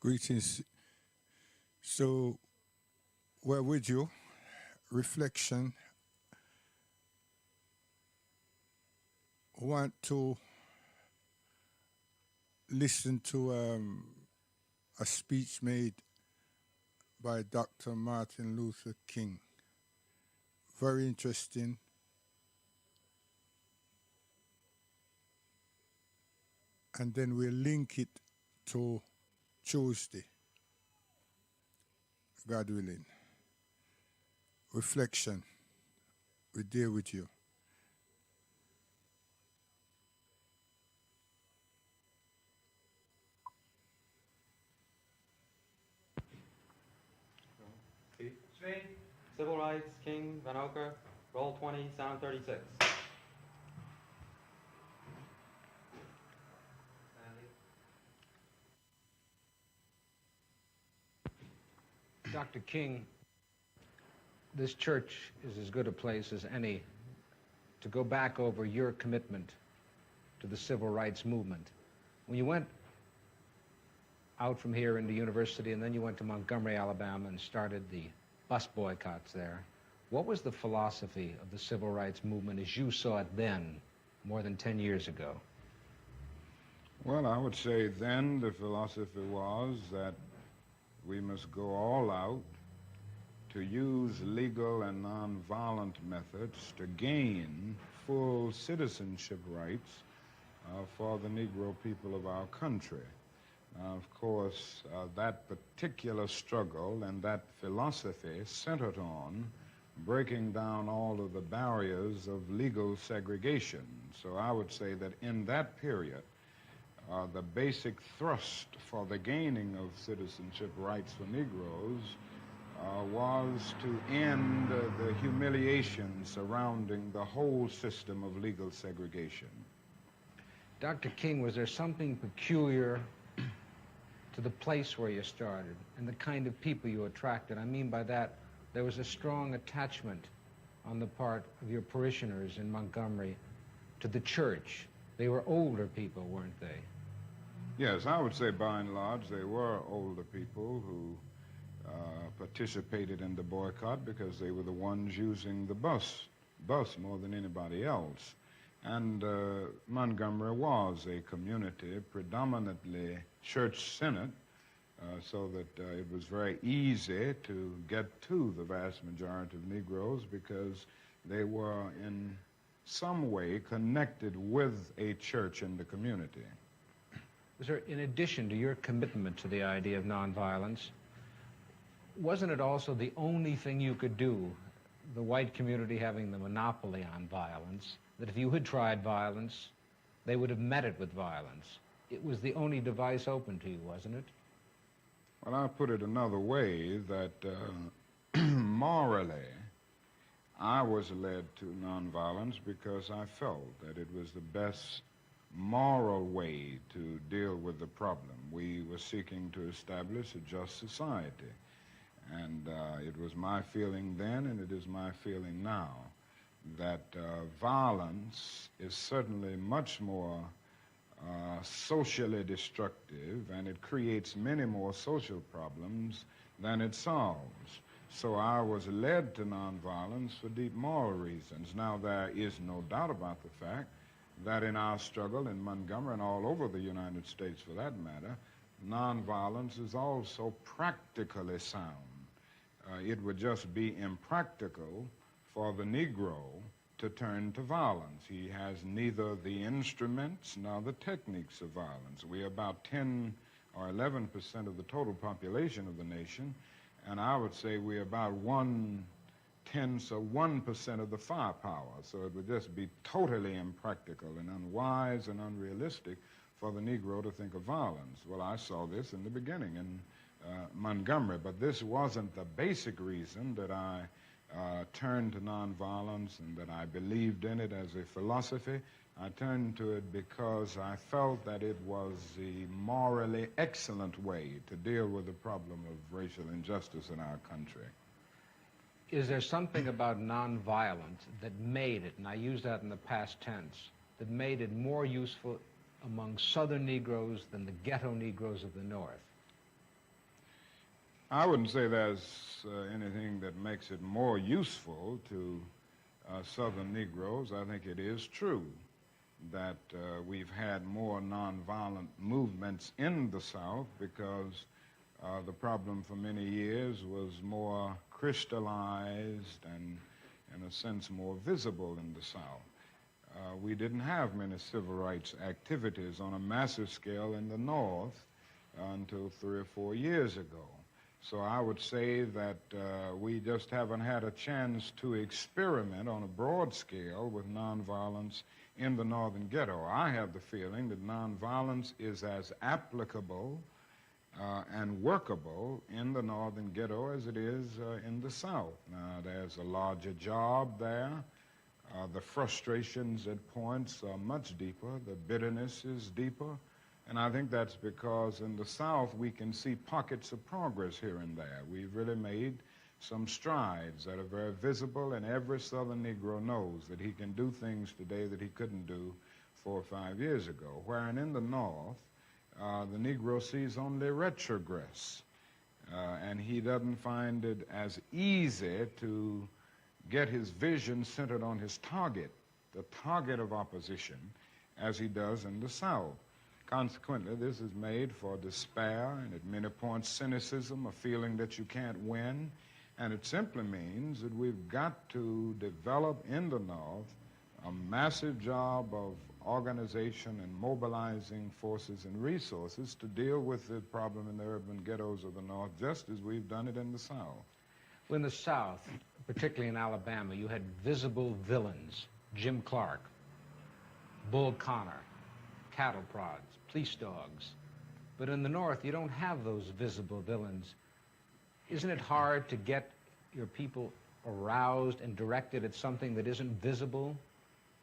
Greetings. So we're with you. Reflection. Want to listen to a speech made by Dr. Martin Luther King. Very interesting. And then we'll link it to Tuesday, God willing. Reflection. We're there with you. Speed. Civil Rights, King, Van Oker, roll 20, sound 36. Dr. King, this church is as good a place as any to go back over your commitment to the civil rights movement. When you went out from here into university and then you went to Montgomery, Alabama and started the bus boycotts there, what was the philosophy of the civil rights movement as you saw it then, more than 10 years ago? Well, I would say then the philosophy was that we must go all out to use legal and nonviolent methods to gain full citizenship rights for the Negro people of our country. Of course, that particular struggle and that philosophy centered on breaking down all of the barriers of legal segregation. So I would say that in that period, the basic thrust for the gaining of citizenship rights for Negroes was to end the humiliation surrounding the whole system of legal segregation. Dr. King, was there something peculiar to the place where you started and the kind of people you attracted? I mean by that, there was a strong attachment on the part of your parishioners in Montgomery to the church. They were older people, weren't they? Yes, I would say by and large they were older people who participated in the boycott because they were the ones using the bus more than anybody else. And Montgomery was a community predominantly church-centered, so that it was very easy to get to the vast majority of Negroes because they were in some way connected with a church in the community. Was there, in addition to your commitment to the idea of nonviolence, wasn't it also the only thing you could do, the white community having the monopoly on violence, that if you had tried violence, they would have met it with violence? It was the only device open to you, wasn't it? Well, I'll put it another way, that morally, I was led to nonviolence because I felt that it was the best moral way to deal with the problem. We were seeking to establish a just society. And it was my feeling then, and it is my feeling now, that violence is certainly much more socially destructive, and it creates many more social problems than it solves. So I was led to nonviolence for deep moral reasons. Now, there is no doubt about the fact that in our struggle in Montgomery and all over the United States for that matter, nonviolence is also practically sound. It would just be impractical for the Negro to turn to violence. He has neither the instruments nor the techniques of violence. We are about 10 or 11% of the total population of the nation, and I would say we're about 1/10 of the firepower. So it would just be totally impractical and unwise and unrealistic for the Negro to think of violence. Well, I saw this in the beginning in Montgomery, but this wasn't the basic reason that I turned to nonviolence and that I believed in it as a philosophy. I turned to it because I felt that it was the morally excellent way to deal with the problem of racial injustice in our country. Is there something about nonviolence that made it, and I use that in the past tense, that made it more useful among Southern Negroes than the ghetto Negroes of the North? I wouldn't say there's anything that makes it more useful to Southern Negroes. I think it is true that we've had more nonviolent movements in the South because the problem for many years was more crystallized and, in a sense, more visible in the South. We didn't have many civil rights activities on a massive scale in the North until 3 or 4 years ago. So I would say that we just haven't had a chance to experiment on a broad scale with nonviolence in the Northern Ghetto. I have the feeling that nonviolence is as applicable and workable in the Northern Ghetto as it is in the South. Now, there's a larger job there. The frustrations at points are much deeper. The bitterness is deeper. And I think that's because in the South we can see pockets of progress here and there. We've really made some strides that are very visible, and every Southern Negro knows that he can do things today that he couldn't do 4 or 5 years ago. Wherein in the North, the Negro sees only retrogress, and he doesn't find it as easy to get his vision centered on his target, the target of opposition, as he does in the South. Consequently, this is made for despair and at many points cynicism, a feeling that you can't win, and it simply means that we've got to develop in the North a massive job of organization and mobilizing forces and resources to deal with the problem in the urban ghettos of the North, just as we've done it in the South. Well, in the South, particularly in Alabama, you had visible villains: Jim Clark, Bull Connor, cattle prods, police dogs. But in the North, you don't have those visible villains. Isn't it hard to get your people aroused and directed at something that isn't visible?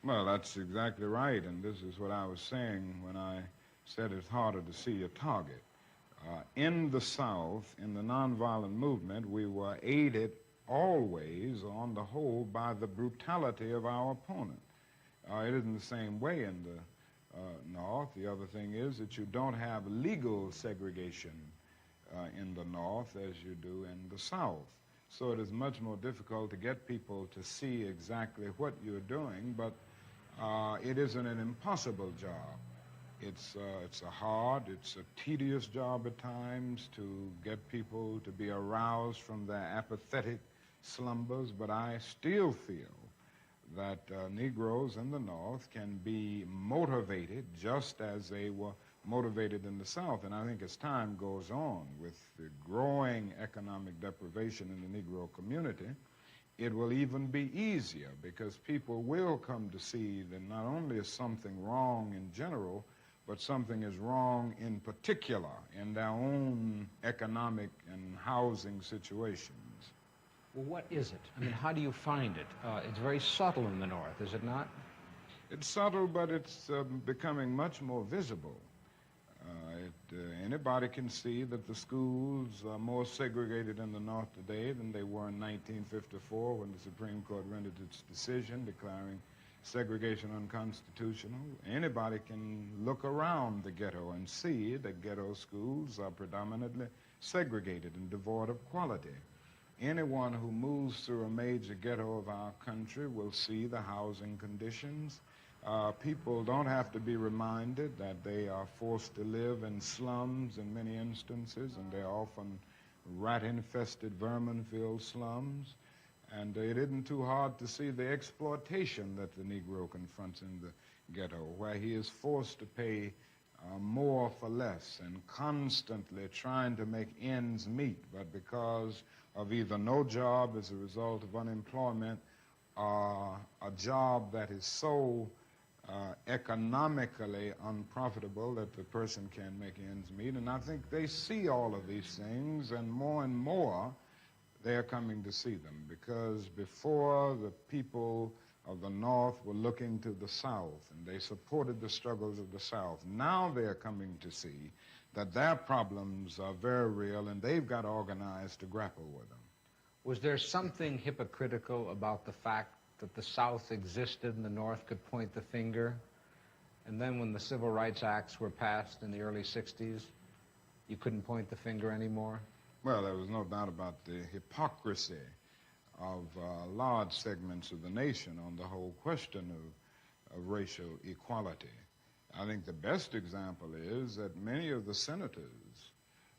Well, that's exactly right, and this is what I was saying when I said it's harder to see a target. In the South, in the nonviolent movement, we were aided always, on the whole, by the brutality of our opponent. It isn't the same way in the North. The other thing is that you don't have legal segregation in the North as you do in the South. So it is much more difficult to get people to see exactly what you're doing, but it isn't an impossible job. It's a hard, it's a tedious job at times to get people to be aroused from their apathetic slumbers, but I still feel that Negroes in the North can be motivated just as they were motivated in the South. And I think as time goes on with the growing economic deprivation in the Negro community, it will even be easier because people will come to see that not only is something wrong in general, but something is wrong in particular in their own economic and housing situations. Well, what is it? I mean, how do you find it? It's very subtle in the North, is it not? It's subtle, but it's becoming much more visible. Anybody can see that the schools are more segregated in the North today than they were in 1954 when the Supreme Court rendered its decision declaring segregation unconstitutional. Anybody can look around the ghetto and see that ghetto schools are predominantly segregated and devoid of quality. Anyone who moves through a major ghetto of our country will see the housing conditions. People don't have to be reminded that they are forced to live in slums in many instances, and they're often rat-infested, vermin-filled slums. And it isn't too hard to see the exploitation that the Negro confronts in the ghetto, where he is forced to pay more for less and constantly trying to make ends meet, but because of either no job as a result of unemployment or a job that is so economically unprofitable that the person can't make ends meet. And I think they see all of these things, and more they're coming to see them, because before the people of the North were looking to the South and they supported the struggles of the South. Now they're coming to see that their problems are very real and they've got organized to grapple with them. Was there something hypocritical about the fact that the South existed and the North could point the finger, and then when the Civil Rights Acts were passed in the early 60s, you couldn't point the finger anymore? Well, there was no doubt about the hypocrisy of large segments of the nation on the whole question of racial equality. I think the best example is that many of the senators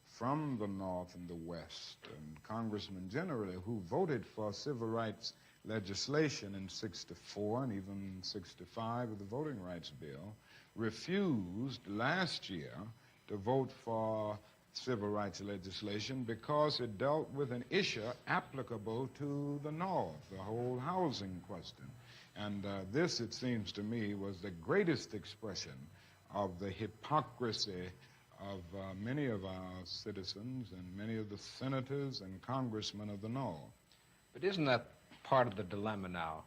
from the North and the West, and congressmen generally, who voted for civil rights legislation in '64 and even '65 with the Voting Rights Bill, refused last year to vote for civil rights legislation because it dealt with an issue applicable to the North, the whole housing question. And this, it seems to me, was the greatest expression of the hypocrisy of many of our citizens and many of the senators and congressmen of the North. But isn't that part of the dilemma now?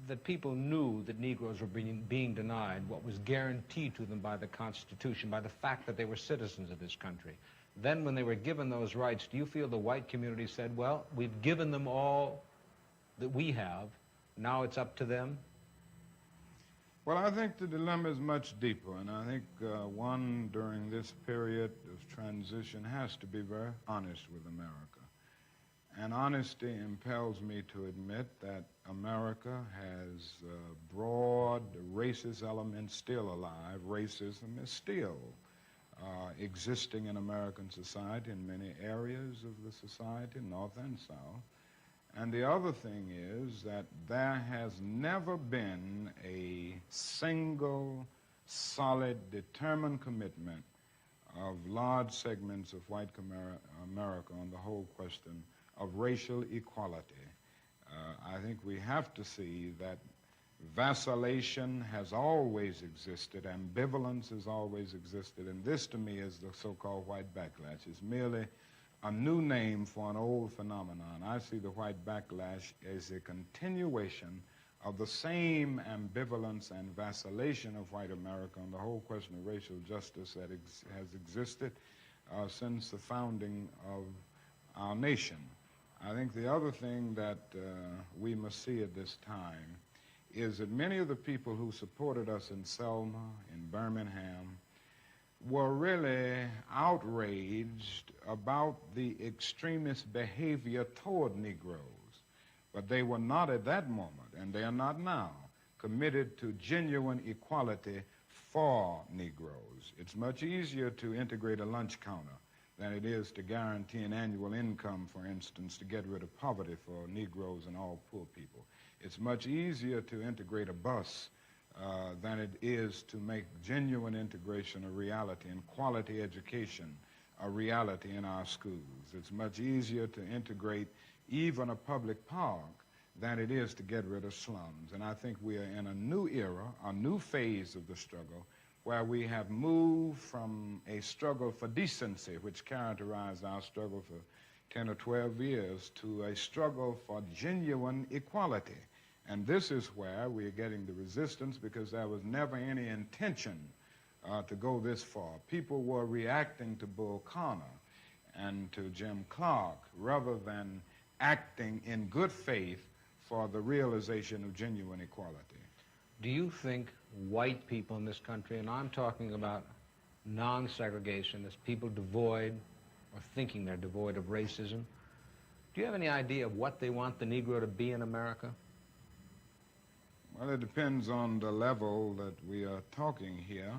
That people knew that Negroes were being denied what was guaranteed to them by the Constitution, by the fact that they were citizens of this country. Then when they were given those rights, do you feel the white community said, well, we've given them all that we have, now it's up to them? Well, I think the dilemma is much deeper, and I think one during this period of transition has to be very honest with America. And honesty impels me to admit that America has broad racist elements still alive. Racism is still existing in American society in many areas of the society, North and South. And the other thing is that there has never been a single, solid, determined commitment of large segments of white America on the whole question of racial equality. I think we have to see that vacillation has always existed, ambivalence has always existed, and this to me is the so-called white backlash. It's merely a new name for an old phenomenon. I see the white backlash as a continuation of the same ambivalence and vacillation of white America on the whole question of racial justice that has existed since the founding of our nation. I think the other thing that we must see at this time is that many of the people who supported us in Selma, in Birmingham, were really outraged about the extremist behavior toward Negroes. But they were not at that moment, and they are not now, committed to genuine equality for Negroes. It's much easier to integrate a lunch counter than it is to guarantee an annual income, for instance, to get rid of poverty for Negroes and all poor people. It's much easier to integrate a bus than it is to make genuine integration a reality and quality education a reality in our schools. It's much easier to integrate even a public park than it is to get rid of slums. And I think we are in a new era, a new phase of the struggle, where we have moved from a struggle for decency, which characterized our struggle for 10 or 12 years, to a struggle for genuine equality. And this is where we are getting the resistance, because there was never any intention to go this far. People were reacting to Bull Connor and to Jim Clark rather than acting in good faith for the realization of genuine equality. Do you think white people in this country, and I'm talking about non-segregationists, people devoid or thinking they're devoid of racism, do you have any idea of what they want the Negro to be in America? Well, it depends on the level that we are talking here,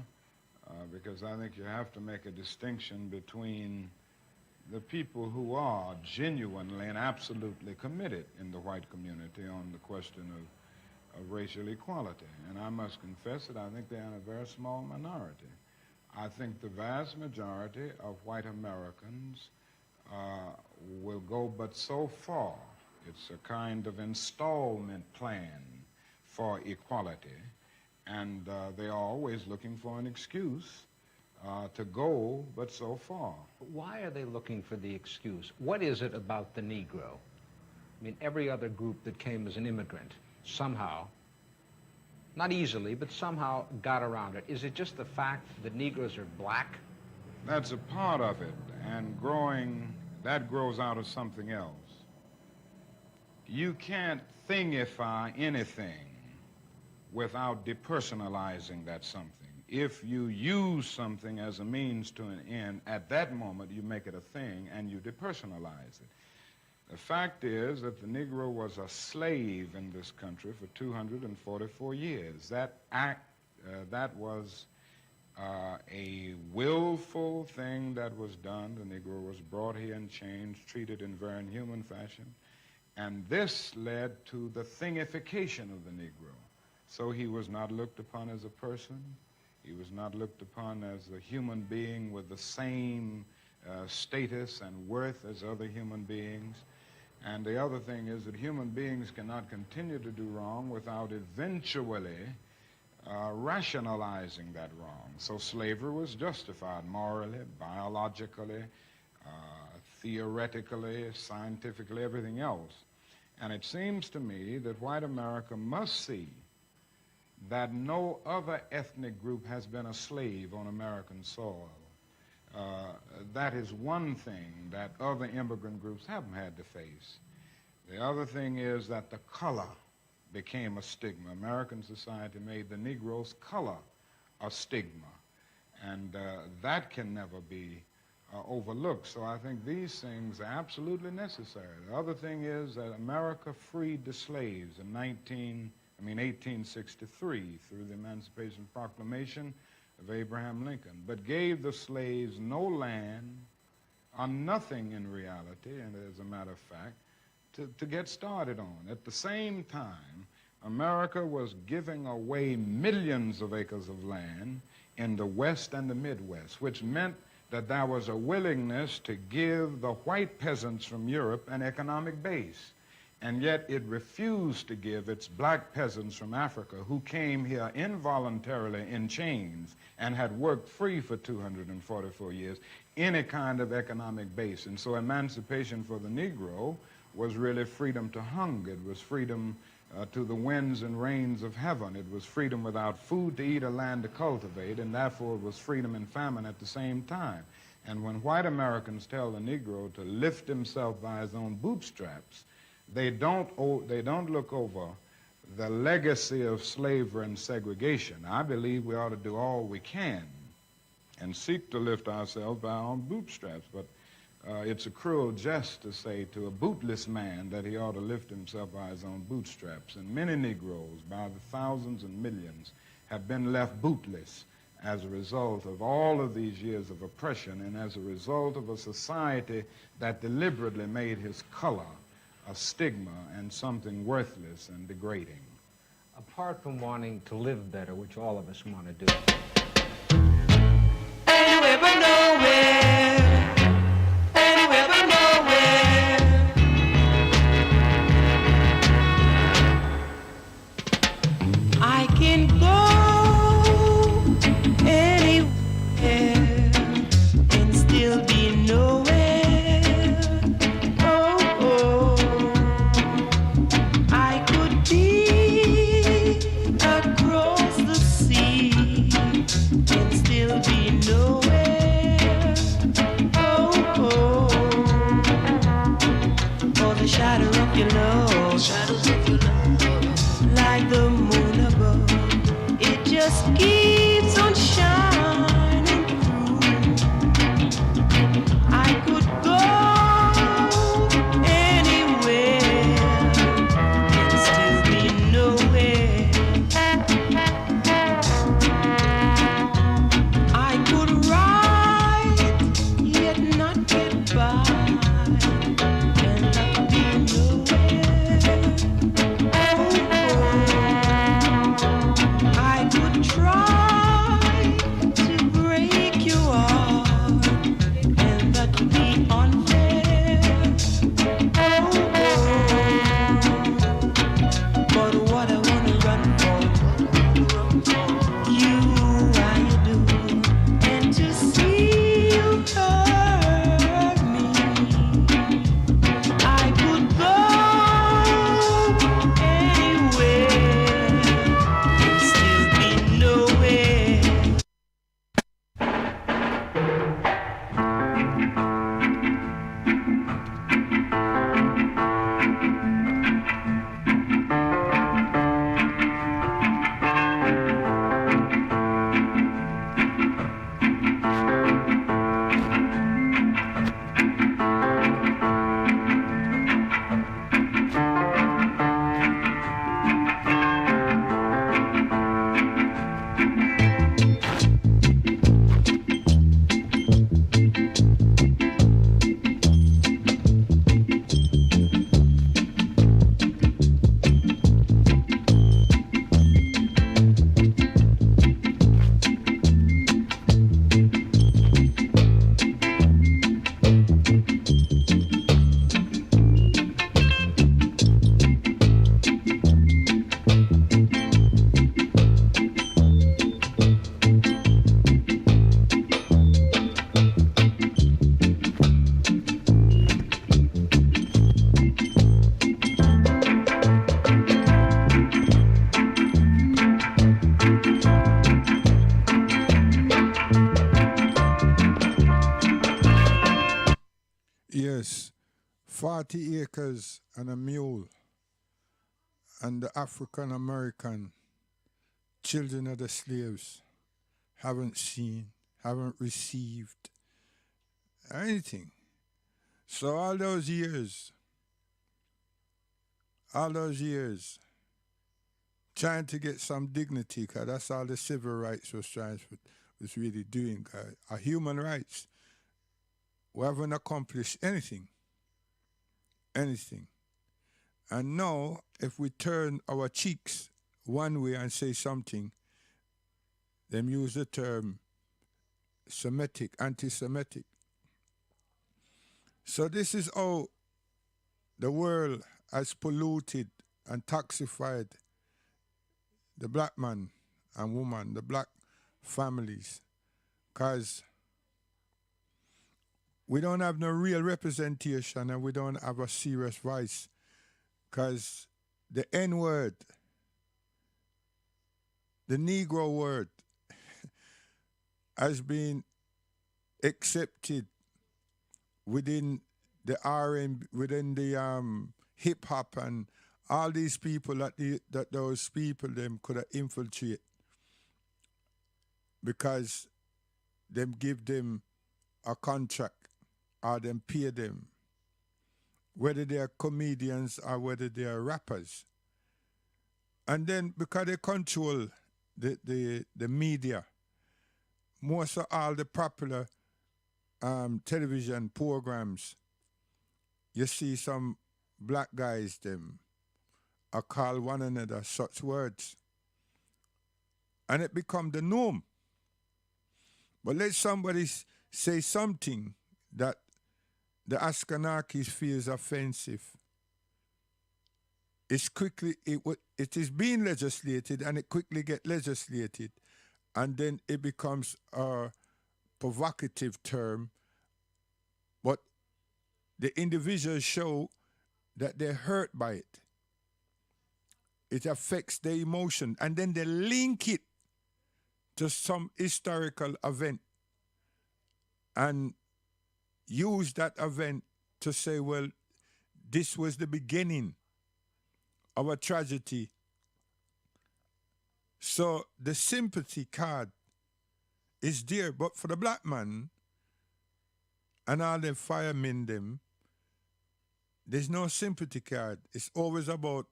because I think you have to make a distinction between the people who are genuinely and absolutely committed in the white community on the question of racial equality. And I must confess that I think they're in a very small minority. I think the vast majority of white Americans will go but so far. It's a kind of installment plan for equality, and they are always looking for an excuse to go but so far. Why are they looking for the excuse? What is it about the Negro? I mean, every other group that came as an immigrant somehow, not easily, but somehow got around it. Is it just the fact that Negroes are black? That's a part of it, and that grows out of something else. You can't thingify anything without depersonalizing that something. if you use something as a means to an end, at that moment you make it a thing and you depersonalize it. The fact is that the Negro was a slave in this country for 244 years. That was a willful thing that was done. The Negro was brought here in chains, treated in very inhuman fashion, and this led to the thingification of the Negro. So he was not looked upon as a person. He was not looked upon as a human being with the same status and worth as other human beings. And the other thing is that human beings cannot continue to do wrong without eventually rationalizing that wrong. So slavery was justified morally, biologically, theoretically, scientifically, everything else. And it seems to me that white America must see that no other ethnic group has been a slave on American soil. That is one thing that other immigrant groups haven't had to face. The other thing is that the color became a stigma. American society made the Negro's color a stigma, and that can never be overlooked. So I think these things are absolutely necessary. The other thing is that America freed the slaves in 1863 through the Emancipation Proclamation of Abraham Lincoln, but gave the slaves no land or nothing in reality, and as a matter of fact, to get started on. At the same time, America was giving away millions of acres of land in the West and the Midwest, which meant that there was a willingness to give the white peasants from Europe an economic base. And yet it refused to give its black peasants from Africa, who came here involuntarily in chains and had worked free for 244 years, any kind of economic base. And so emancipation for the Negro was really freedom to hunger. It was freedom to the winds and rains of heaven. It was freedom without food to eat or land to cultivate, and therefore it was freedom and famine at the same time. And when white Americans tell the Negro to lift himself by his own bootstraps, they don't look over the legacy of slavery and segregation. I believe we ought to do all we can and seek to lift ourselves by our own bootstraps, but it's a cruel jest to say to a bootless man that he ought to lift himself by his own bootstraps. And many Negroes, by the thousands and millions, have been left bootless as a result of all of these years of oppression and as a result of a society that deliberately made his color a stigma and something worthless and degrading. Apart from wanting to live better, which all of us want to do. Anywhere but nowhere. Anywhere but nowhere. I can go anywhere and still be nowhere. Oh, I could be across the sea. 40 acres and a mule, and the African American children of the slaves haven't seen, haven't received anything. So all those years, trying to get some dignity, because that's all the civil rights was really doing. Our human rights, we haven't accomplished anything. And now, if we turn our cheeks one way and say something, them use the term Semitic, anti-Semitic. So this is how the world has polluted and toxified the black man and woman, the black families, because we don't have no real representation and we don't have a serious voice, because the N-word, the Negro word, has been accepted within the R&B, within the hip hop, and all these people that those people them could have infiltrate, because them give them a contract or them pay them, whether they are comedians or whether they are rappers. And then because they control the media, most of all the popular television programs, you see some black guys them are call one another such words. And it become the norm. But let somebody say something that the Askanakis feels offensive. It is being legislated, and it quickly get legislated, and then it becomes a provocative term, but the individuals show that they're hurt by it. It affects their emotion, and then they link it to some historical event and use that event to say, well, this was the beginning of a tragedy. So the sympathy card is there, but for the black man and all the firemen them, there's no sympathy card. It's always about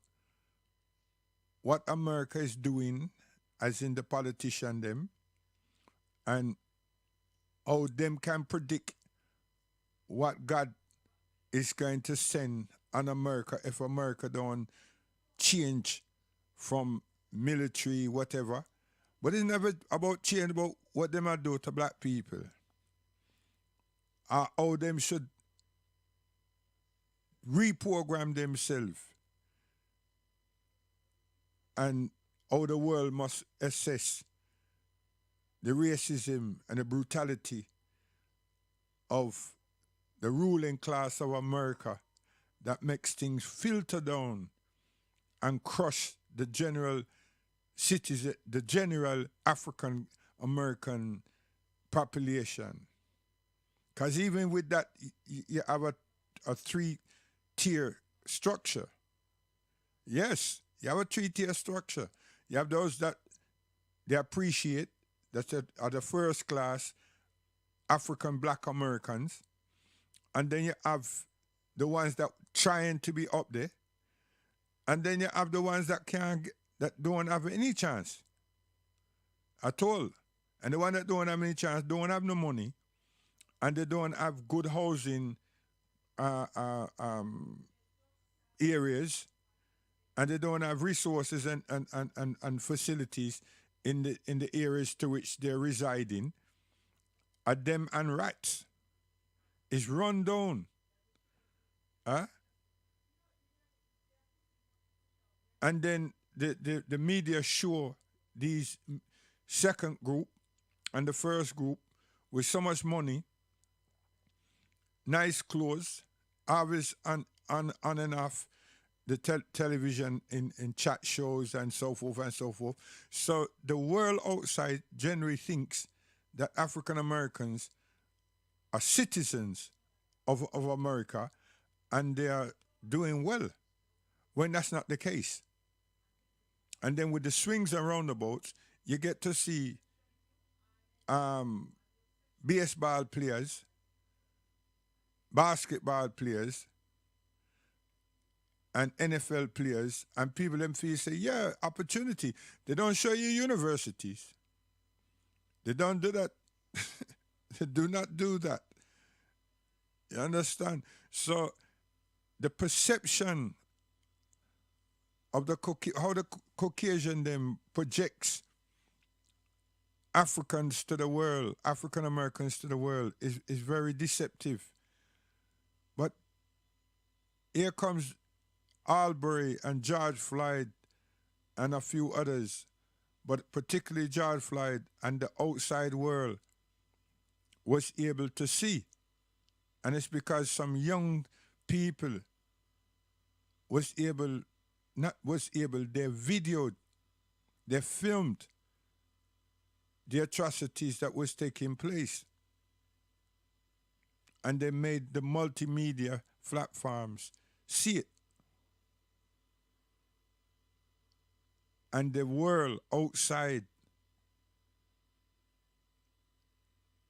what America is doing, as in the politician them, and how them can predict what God is going to send on America if America don't change from military, whatever. But it's never about change, about what them are do to black people. Or how them should reprogram themselves. And how the world must assess the racism and the brutality of the ruling class of America that makes things filter down and crush the general citizen, the general African American population. Because even with that, you have a 3-tier structure. Yes, you have a 3-tier structure. You have those that they appreciate, that are the first class African black Americans. And then you have the ones that trying to be up there. And then you have the ones that that don't have any chance at all. And the ones that don't have any chance don't have no money, and they don't have good housing areas, and they don't have resources and facilities in the areas to which they're residing. Are them and rats is run down. And then the media show these second group and the first group with so much money, nice clothes, always on and off the television in chat shows and so forth and so forth. So the world outside generally thinks that African Americans are citizens of America, and they are doing well, when that's not the case. And then with the swings and roundabouts, you get to see baseball players, basketball players, and NFL players, and people them feel say, yeah, opportunity. They don't show you universities. They don't do that. They do not do that. You understand? So the perception of the how the Caucasian them projects Africans to the world, African Americans to the world is very deceptive. But here comes Albury and George Floyd and a few others, but particularly George Floyd, and the outside world was able to see. And it's because some young people they videoed, they filmed the atrocities that was taking place. And they made the multimedia platforms see it. And the world outside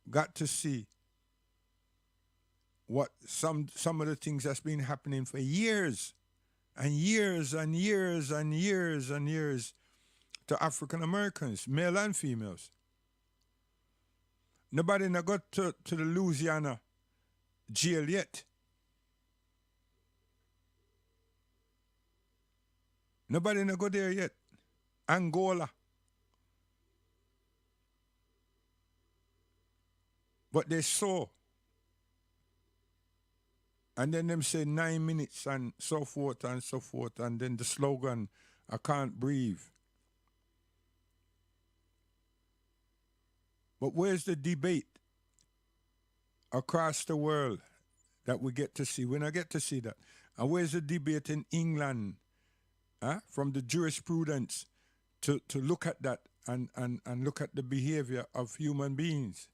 got to see what some of the things that's been happening for years and years and years and years and years to African Americans, male and females. Nobody na got to the Louisiana jail yet. Nobody na go there yet. Angola. But they saw. And then them say 9 minutes and so forth and so forth. And then the slogan, I can't breathe. But where's the debate across the world that we get to see? We don't get to see that. And where's the debate in England, from the jurisprudence to look at that and look at the behavior of human beings?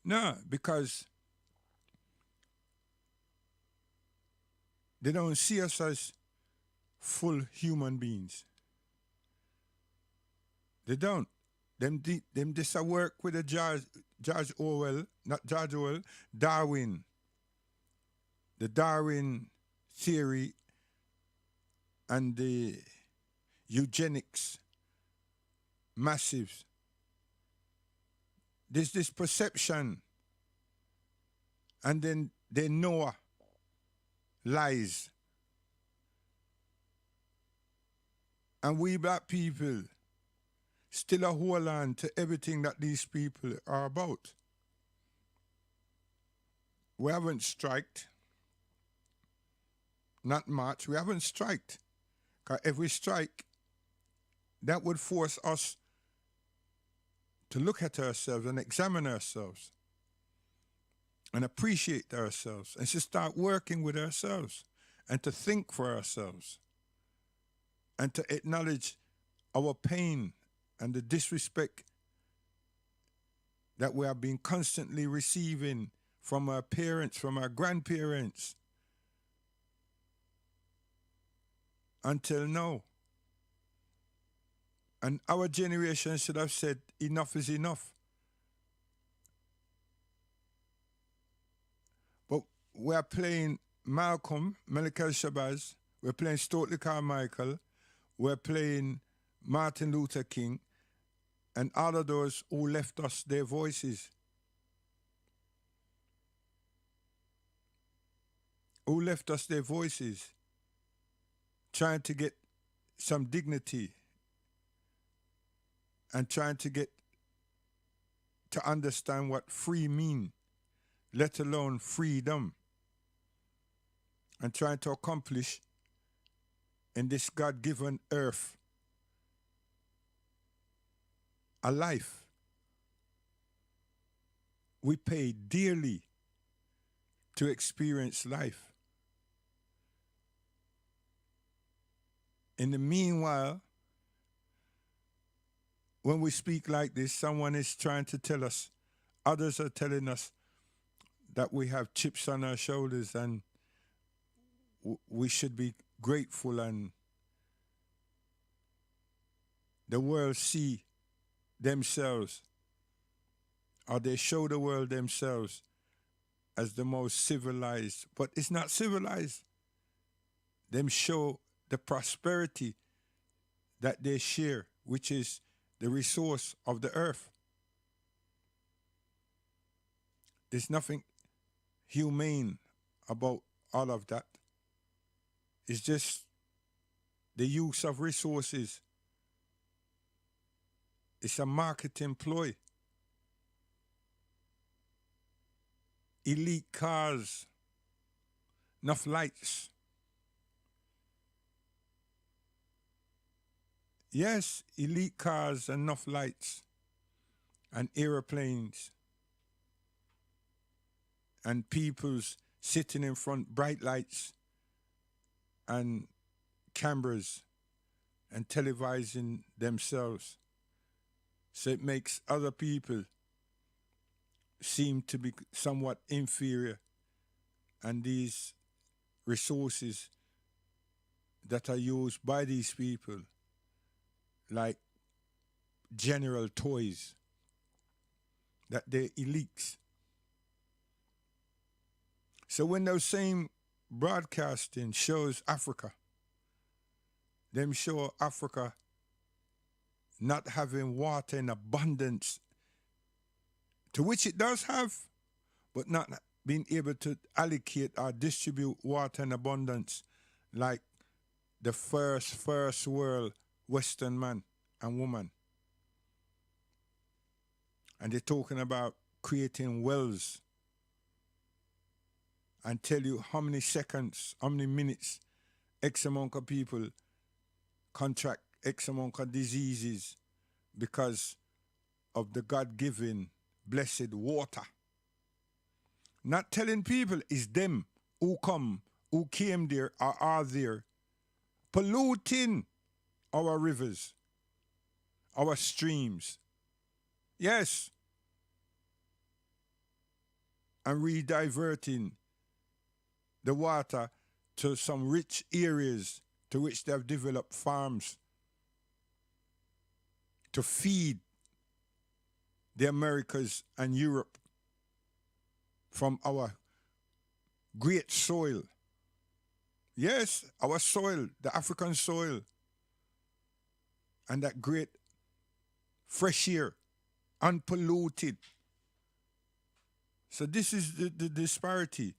No, because they don't see us as full human beings. They don't. Them just a work with the George Orwell, not George Orwell, Darwin. The Darwin theory and the eugenics massives. There's this perception, and then they know lies. And we black people still a hold on to everything that these people are about. We haven't striked, not much. We haven't striked. Because if we strike, that would force us to look at ourselves and examine ourselves and appreciate ourselves and to start working with ourselves and to think for ourselves and to acknowledge our pain and the disrespect that we have been constantly receiving from our parents, from our grandparents, until now. And our generation should have said, enough is enough. But we are playing Malcolm, Malcolm Shabazz, we're playing Stokely Carmichael, we're playing Martin Luther King, and all of those who left us their voices. Who left us their voices, trying to get some dignity and trying to get to understand what free mean, let alone freedom, and trying to accomplish in this God-given earth a life. We pay dearly to experience life. In the meanwhile, when we speak like this, someone is trying to tell us, others are telling us that we have chips on our shoulders and we should be grateful, and the world see themselves, or they show the world themselves as the most civilized, but it's not civilized. Them show the prosperity that they share, which is the resource of the earth. There's nothing humane about all of that. It's just the use of resources. It's a marketing ploy. Elite cars, enough lights. Yes, elite cars, enough lights, and aeroplanes, and people's sitting in front, bright lights, and cameras, and televising themselves. So it makes other people seem to be somewhat inferior, and these resources that are used by these people, like general toys, that they're elites. So when those same broadcasting shows Africa, them show Africa not having water in abundance, to which it does have, but not being able to allocate or distribute water in abundance like the first world Western man and woman. And they're talking about creating wells, and tell you how many seconds, how many minutes X amount of people contract X amount of diseases because of the God-given blessed water. Not telling people it's them who came there or are there, polluting our rivers, our streams. Yes. And rediverting the water to some rich areas to which they have developed farms to feed the Americas and Europe from our great soil. Yes, our soil, the African soil, and that great fresh air, unpolluted. So this is the disparity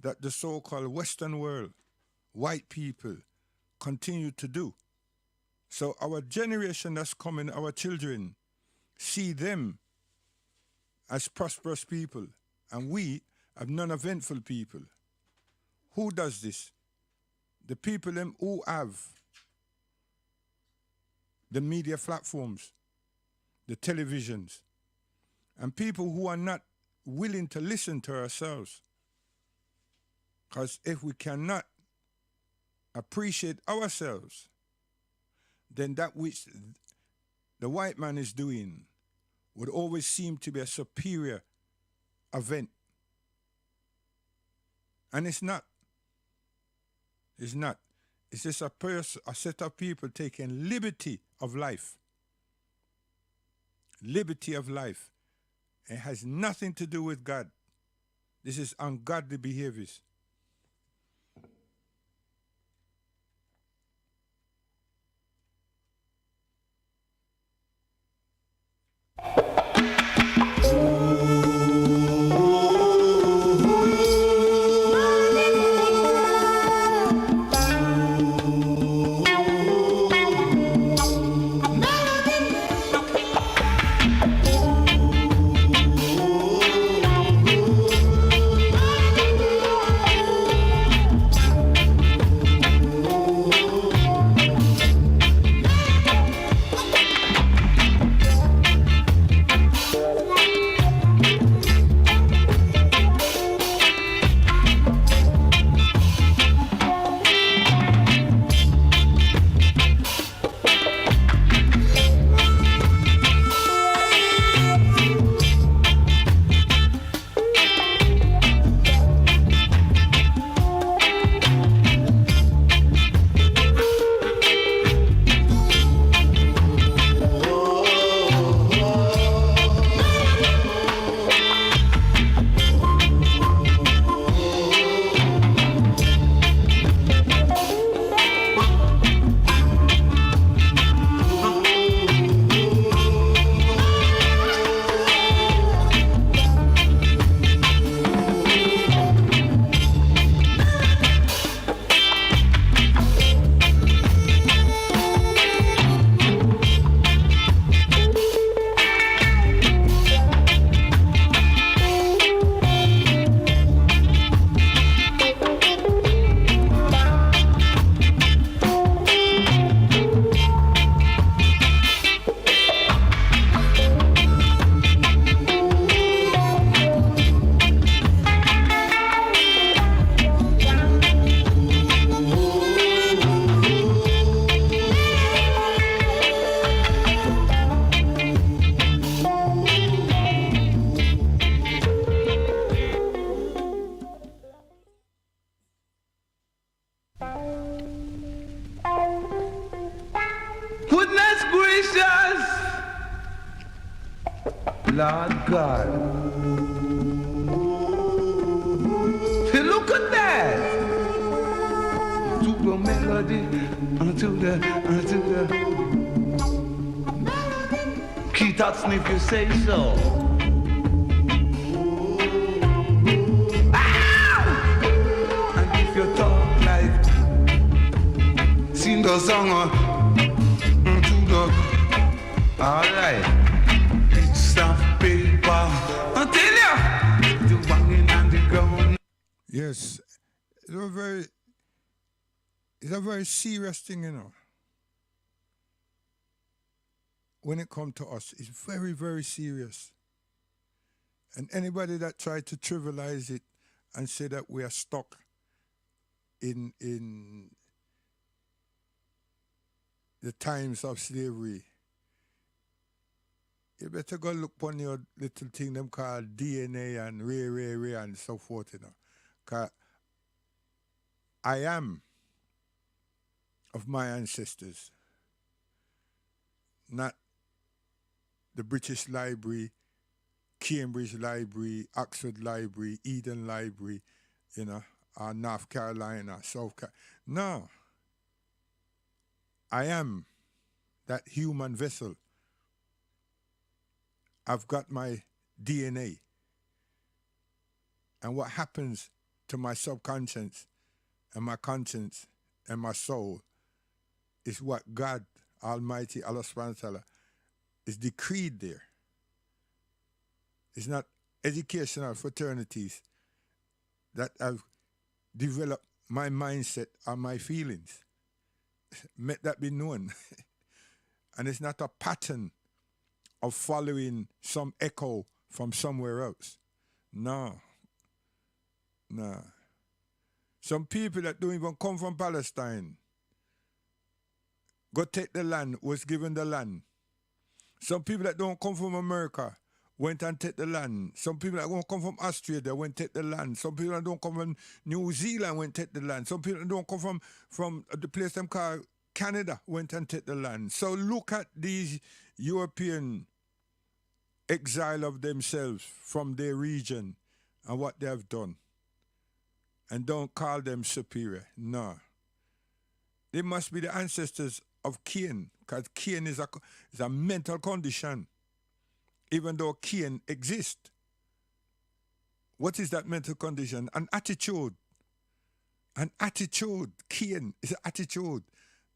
that the so-called Western world, white people, continue to do. So our generation that's coming, our children, see them as prosperous people, and we are non-eventful people. Who does this? The people them who have the media platforms, the televisions, and people who are not willing to listen to ourselves. Because if we cannot appreciate ourselves, then that which the white man is doing would always seem to be a superior event. And it's not. It's not. It's just a set of people taking liberty of life. Liberty of life. It has nothing to do with God. This is ungodly behaviors. Lord God. Hey, look at that! To the melody, unto the Keith Hudson, if you say so. And if you talk like sing the song to the alright, stuff paper, I tell ya, the banging on the ground. Yes, it's a very serious thing, you know. When it comes to us, it's very, very serious. And anybody that try to trivialize it and say that we are stuck in the times of slavery, you better go look on your little thing them called DNA and ray and so forth, you know. 'Cause I am of my ancestors, not the British Library, Cambridge Library, Oxford Library, Eden Library, you know, or North Carolina, South Carolina. No. I am that human vessel. I've got my DNA. And what happens to my subconscious and my conscience and my soul is what God Almighty, Allah subhanahu wa ta'ala, is decreed there. It's not educational fraternities that have developed my mindset or my feelings. Let that be known. And it's not a pattern of following some echo from somewhere else. No. Some people that don't even come from Palestine go take the land, was given the land. Some people that don't come from America went and take the land. Some people that don't come from Australia went take the land. Some people that don't come from New Zealand went take the land. Some people that don't come from the place them call Canada went and take the land. So look at these European exile of themselves from their region and what they have done. And don't call them superior. No. They must be the ancestors of Cain, because Cain is a mental condition, even though Cain exists. What is that mental condition? An attitude. An attitude. Cain is an attitude.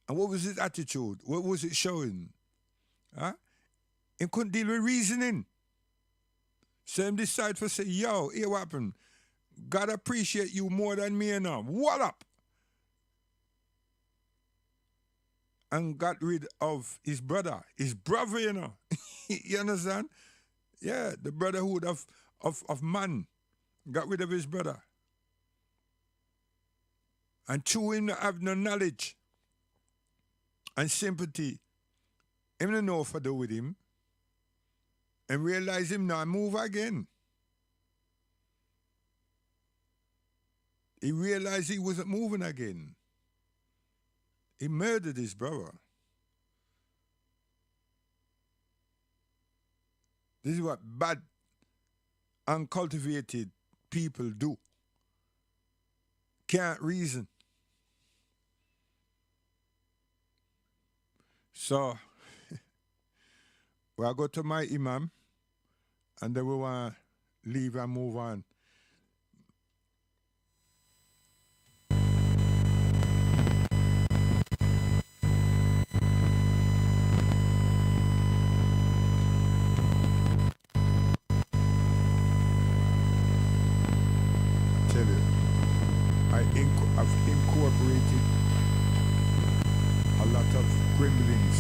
And what was his attitude? What was it showing? Huh? He couldn't deal with reasoning. So him decide to say, yo, here what happened? God appreciate you more than me now. What up? And got rid of his brother, you know. You understand? Yeah, the brotherhood of man got rid of his brother. And through him not have no knowledge and sympathy, him don't know what to do with him. And realize him now move again. He realized he wasn't moving again. He murdered his brother. This is what bad, uncultivated people do. Can't reason. So, we'll go to my imam, and then we want to leave and move on. I've incorporated a lot of gremlins.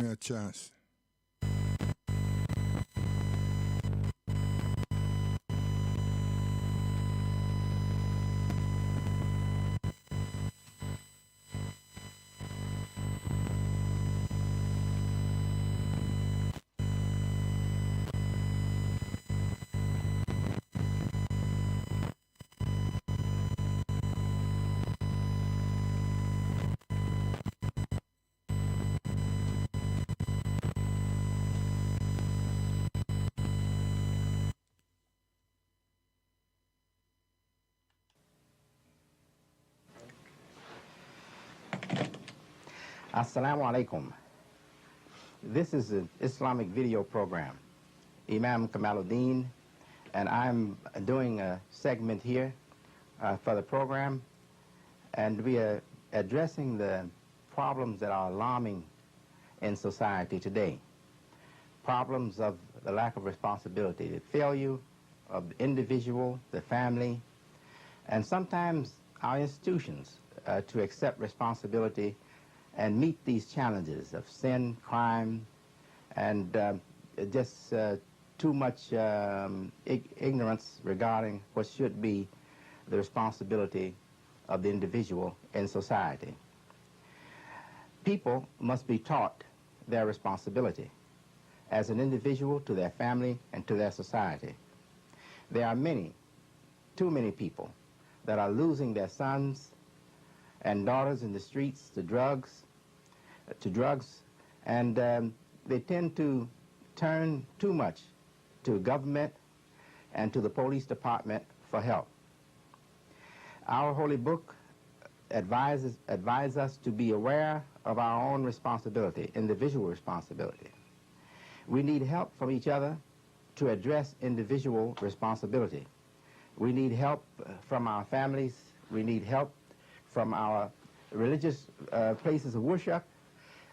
a chance. Assalamu alaikum. This is an Islamic video program. Imam Kamaluddin, and I'm doing a segment here for the program, and we are addressing the problems that are alarming in society today. Problems of the lack of responsibility, the failure of the individual, the family, and sometimes our institutions to accept responsibility and meet these challenges of sin, crime, and just too much ignorance regarding what should be the responsibility of the individual in society. People must be taught their responsibility as an individual to their family and to their society. There are many, too many people that are losing their sons and daughters in the streets to drugs, and they tend to turn too much to government and to the police department for help. Our holy book advises us to be aware of our own responsibility, individual responsibility. We need help from each other to address individual responsibility. We need help from our families. We need help from our religious places of worship.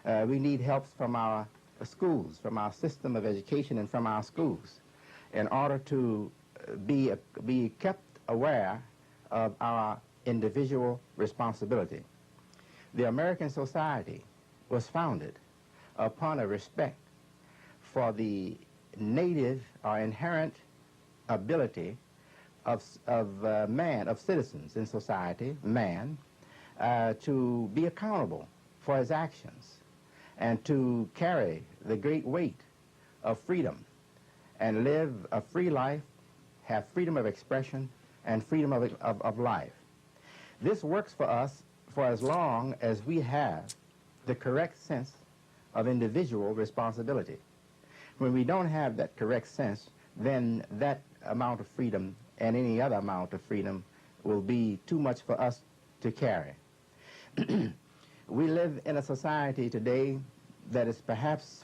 We need help from our schools, from our system of education and from our schools in order to be kept aware of our individual responsibility. The American society was founded upon a respect for the native or inherent ability of man, of citizens in society, man, to be accountable for his actions and to carry the great weight of freedom and live a free life, have freedom of expression and freedom of life. This works for us for as long as we have the correct sense of individual responsibility. When we don't have that correct sense, then that amount of freedom and any other amount of freedom will be too much for us to carry. We live in a society today that is perhaps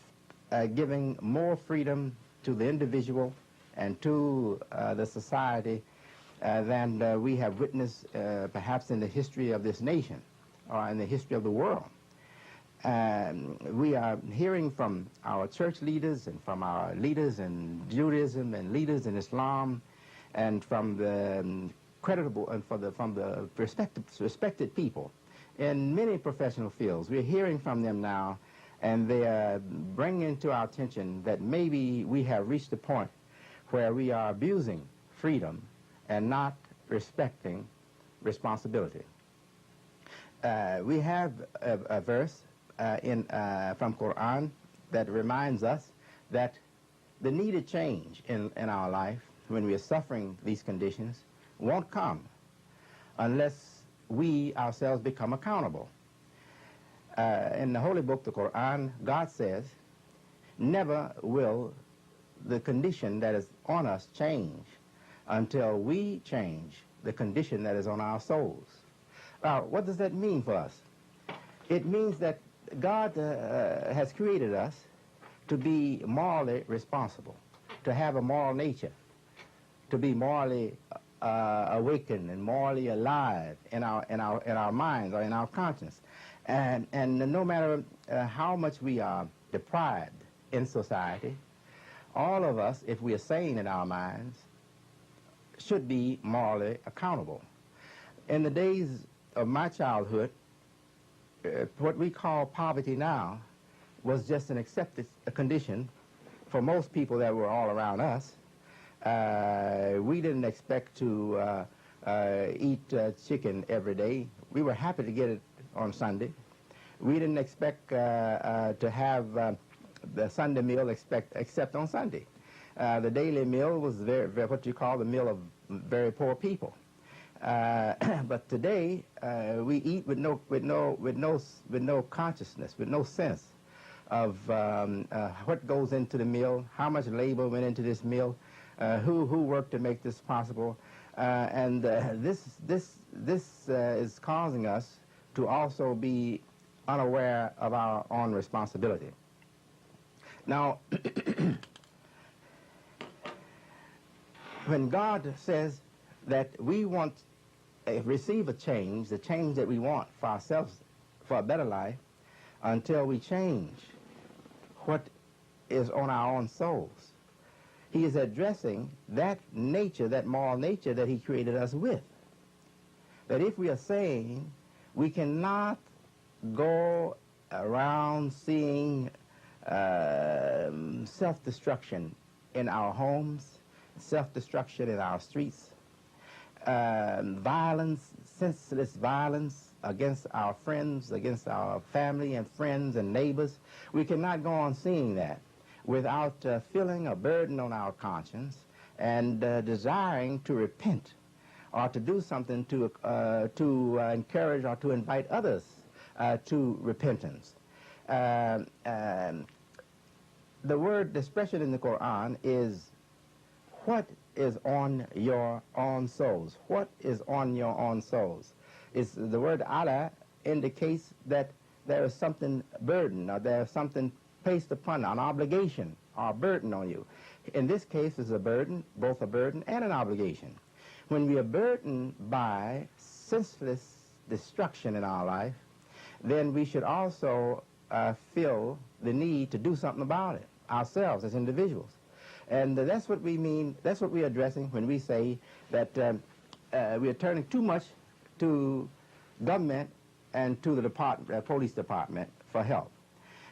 giving more freedom to the individual and to the society than we have witnessed perhaps in the history of this nation or in the history of the world. We are hearing from our church leaders and from our leaders in Judaism and leaders in Islam and from the creditable and from the respected people in many professional fields. We're hearing from them now, and they are bringing to our attention that maybe we have reached a point where we are abusing freedom and not respecting responsibility. We have a verse from Quran that reminds us that the needed change in our life when we are suffering these conditions won't come unless we ourselves become accountable. In the holy book, the Quran, God says, never will the condition that is on us change until we change the condition that is on our souls. Now, what does that mean for us? It means that God has created us to be morally responsible, to have a moral nature, to be morally awakened and morally alive in our minds or in our conscience. And no matter how much we are deprived in society, all of us, if we are sane in our minds, should be morally accountable. In the days of my childhood, what we call poverty now was just an accepted condition for most people that were all around us. We didn't expect to eat chicken every day. We were happy to get it on Sunday. We didn't expect to have the Sunday meal except on Sunday. The daily meal was what you call the meal of very poor people. But today we eat with no consciousness, with no sense of what goes into the meal, how much labor went into this meal, who worked to make this possible, and this is causing us to also be unaware of our own responsibility. Now, when God says that we want receive a change, the change that we want for ourselves, for a better life, until we change what is on our own souls, he is addressing that nature, that moral nature that he created us with. That if we are saying we cannot go around seeing self-destruction in our homes, self-destruction in our streets, violence, senseless violence against our friends, against our family and friends and neighbors. We cannot go on seeing that without feeling a burden on our conscience and desiring to repent or to do something to encourage or to invite others to repentance. The expression in the Quran is, what is on your own souls? What is on your own souls? The word Allah indicates that there is something burden, or there is something placed upon, an obligation or a burden on you. In this case, it's a burden, both a burden and an obligation. When we are burdened by senseless destruction in our life, then we should also feel the need to do something about it ourselves as individuals. And that's what we mean, that's what we're addressing when we say that we are turning too much to government and to the police department for help.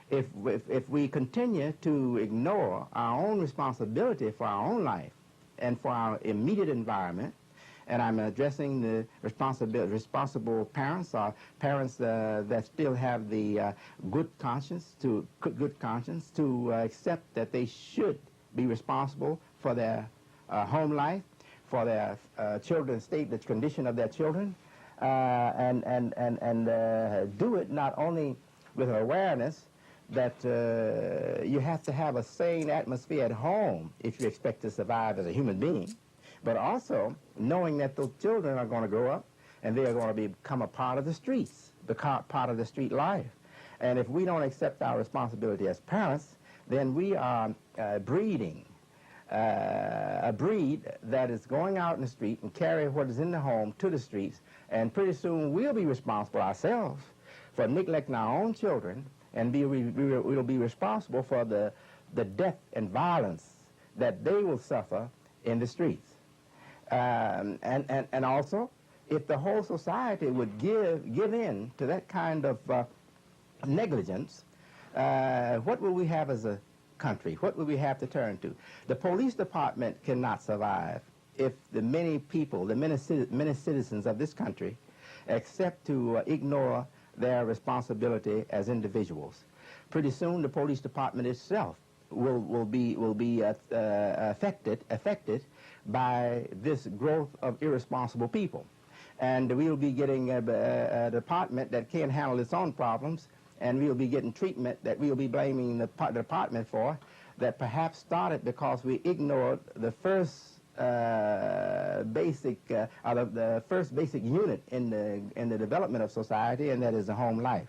If we continue to ignore our own responsibility for our own life and for our immediate environment, and I'm addressing the responsible parents, or parents that still have the good conscience to accept that they should be responsible for their home life, for their children's state, the condition of their children, and do it not only with awareness that you have to have a sane atmosphere at home if you expect to survive as a human being, but also knowing that those children are going to grow up and they are going to become a part of the streets, part of the street life. And if we don't accept our responsibility as parents, then we are breeding a breed that is going out in the street and carry what is in the home to the streets, and pretty soon we'll be responsible ourselves for neglecting our own children, and we'll be responsible for the death and violence that they will suffer in the streets. And also, if the whole society would give in to that kind of negligence, what will we have as a country? What will we have to turn to? The police department cannot survive if the many people, the many citizens of this country accept to ignore their responsibility as individuals. Pretty soon the police department itself will be affected by this growth of irresponsible people. And we'll be getting a department that can't handle its own problems, and we'll be getting treatment that we'll be blaming the department for, that perhaps started because we ignored the first basic unit in the development of society, and that is the home life.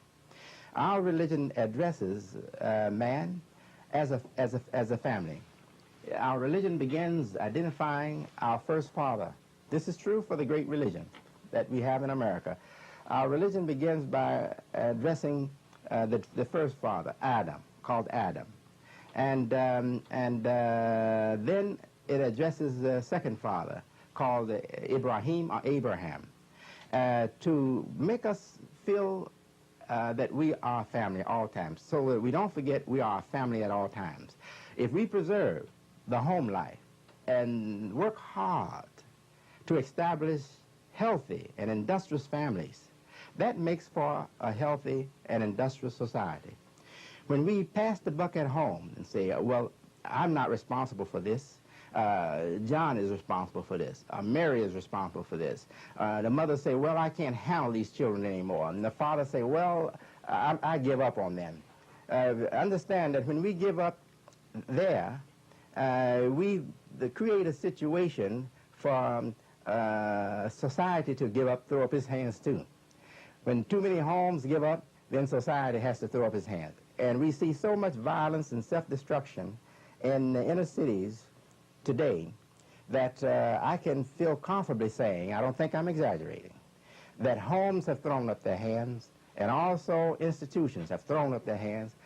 Our religion addresses man as a family. Our religion begins identifying our first father. This is true for the great religion that we have in America. Our religion begins by addressing the first father, Adam, called Adam. And then it addresses the second father, called Ibrahim or Abraham, to make us feel that we are family at all times, so that we don't forget we are a family at all times. If we preserve the home life and work hard to establish healthy and industrious families, that makes for a healthy and industrious society. When we pass the buck at home and say, well, I'm not responsible for this, John is responsible for this, Mary is responsible for this, the mother say, well, I can't handle these children anymore, and the father say, well, I give up on them. Understand that when we give up there, we create a situation for society to give up, throw up his hands too. When too many homes give up, then society has to throw up his hands. And we see so much violence and self-destruction in the inner cities today that I can feel comfortably saying, I don't think I'm exaggerating, that homes have thrown up their hands, and also institutions have thrown up their hands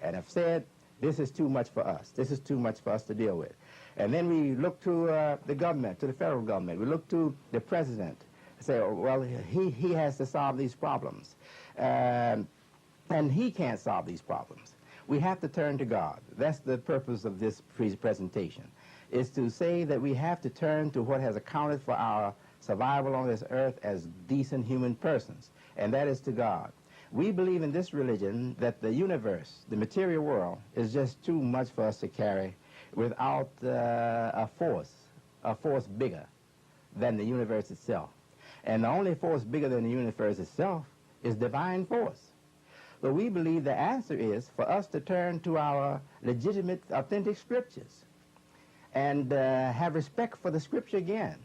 and have said, this is too much for us. This is too much for us to deal with. And then we look to the government, to the federal government. We look to the president, say, oh, well, he has to solve these problems. And he can't solve these problems. We have to turn to God. That's the purpose of this presentation, is to say that we have to turn to what has accounted for our survival on this earth as decent human persons, and that is to God. We believe in this religion that the universe, the material world, is just too much for us to carry without a force bigger than the universe itself. And the only force bigger than the universe itself is divine force. But we believe the answer is for us to turn to our legitimate, authentic scriptures and have respect for the scripture again,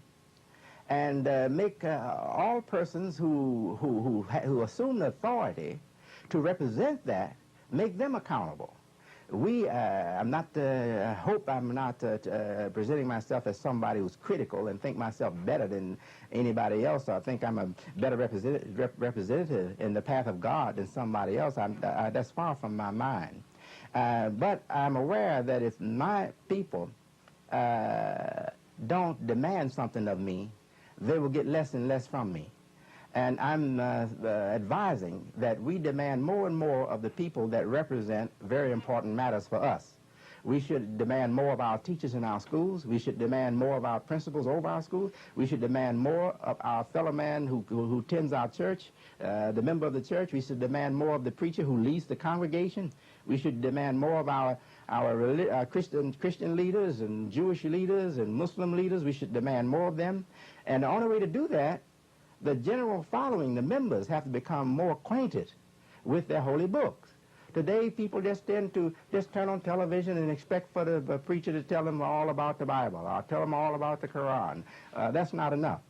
and make all persons who assume the authority to represent that, make them accountable. I hope I'm not presenting myself as somebody who's critical and think myself better than anybody else, or think I'm a better representative in the path of God than somebody else. That's far from my mind. But I'm aware that if my people don't demand something of me, they will get less and less from me. And I'm advising that we demand more and more of the people that represent very important matters for us. We should demand more of our teachers in our schools. We should demand more of our principals over our schools. We should demand more of our fellow man who tends our church, the member of the church. We should demand more of the preacher who leads the congregation. We should demand more of our Christian leaders and Jewish leaders and Muslim leaders. We should demand more of them. And the only way to do that, the general following, the members, have to become more acquainted with their holy books. Today, people just tend to just turn on television and expect for the preacher to tell them all about the Bible or tell them all about the Quran. That's not enough.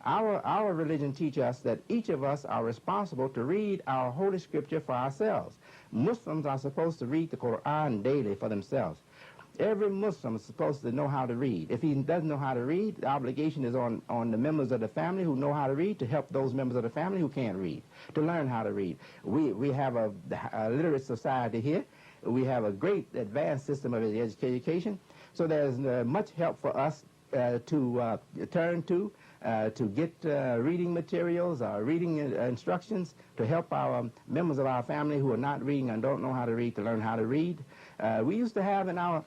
Our religion teaches us that each of us are responsible to read our holy scripture for ourselves. Muslims are supposed to read the Quran daily for themselves. Every Muslim is supposed to know how to read. If he doesn't know how to read, the obligation is on the members of the family who know how to read to help those members of the family who can't read, to learn how to read. We have a literate society here. We have a great advanced system of education. So there's much help for us to turn to get reading materials, reading instructions to help our members of our family who are not reading and don't know how to read to learn how to read. We used to have in our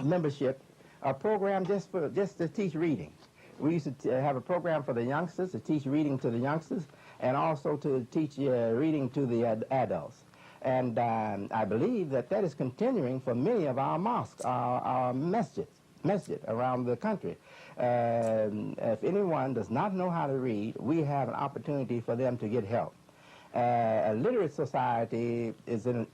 membership a program just to teach reading. We used to have a program for the youngsters to teach reading to the youngsters, and also to teach reading to the adults. And I believe that is continuing for many of our mosques, our masjid around the country. If anyone does not know how to read, we have an opportunity for them to get help. A literate society is in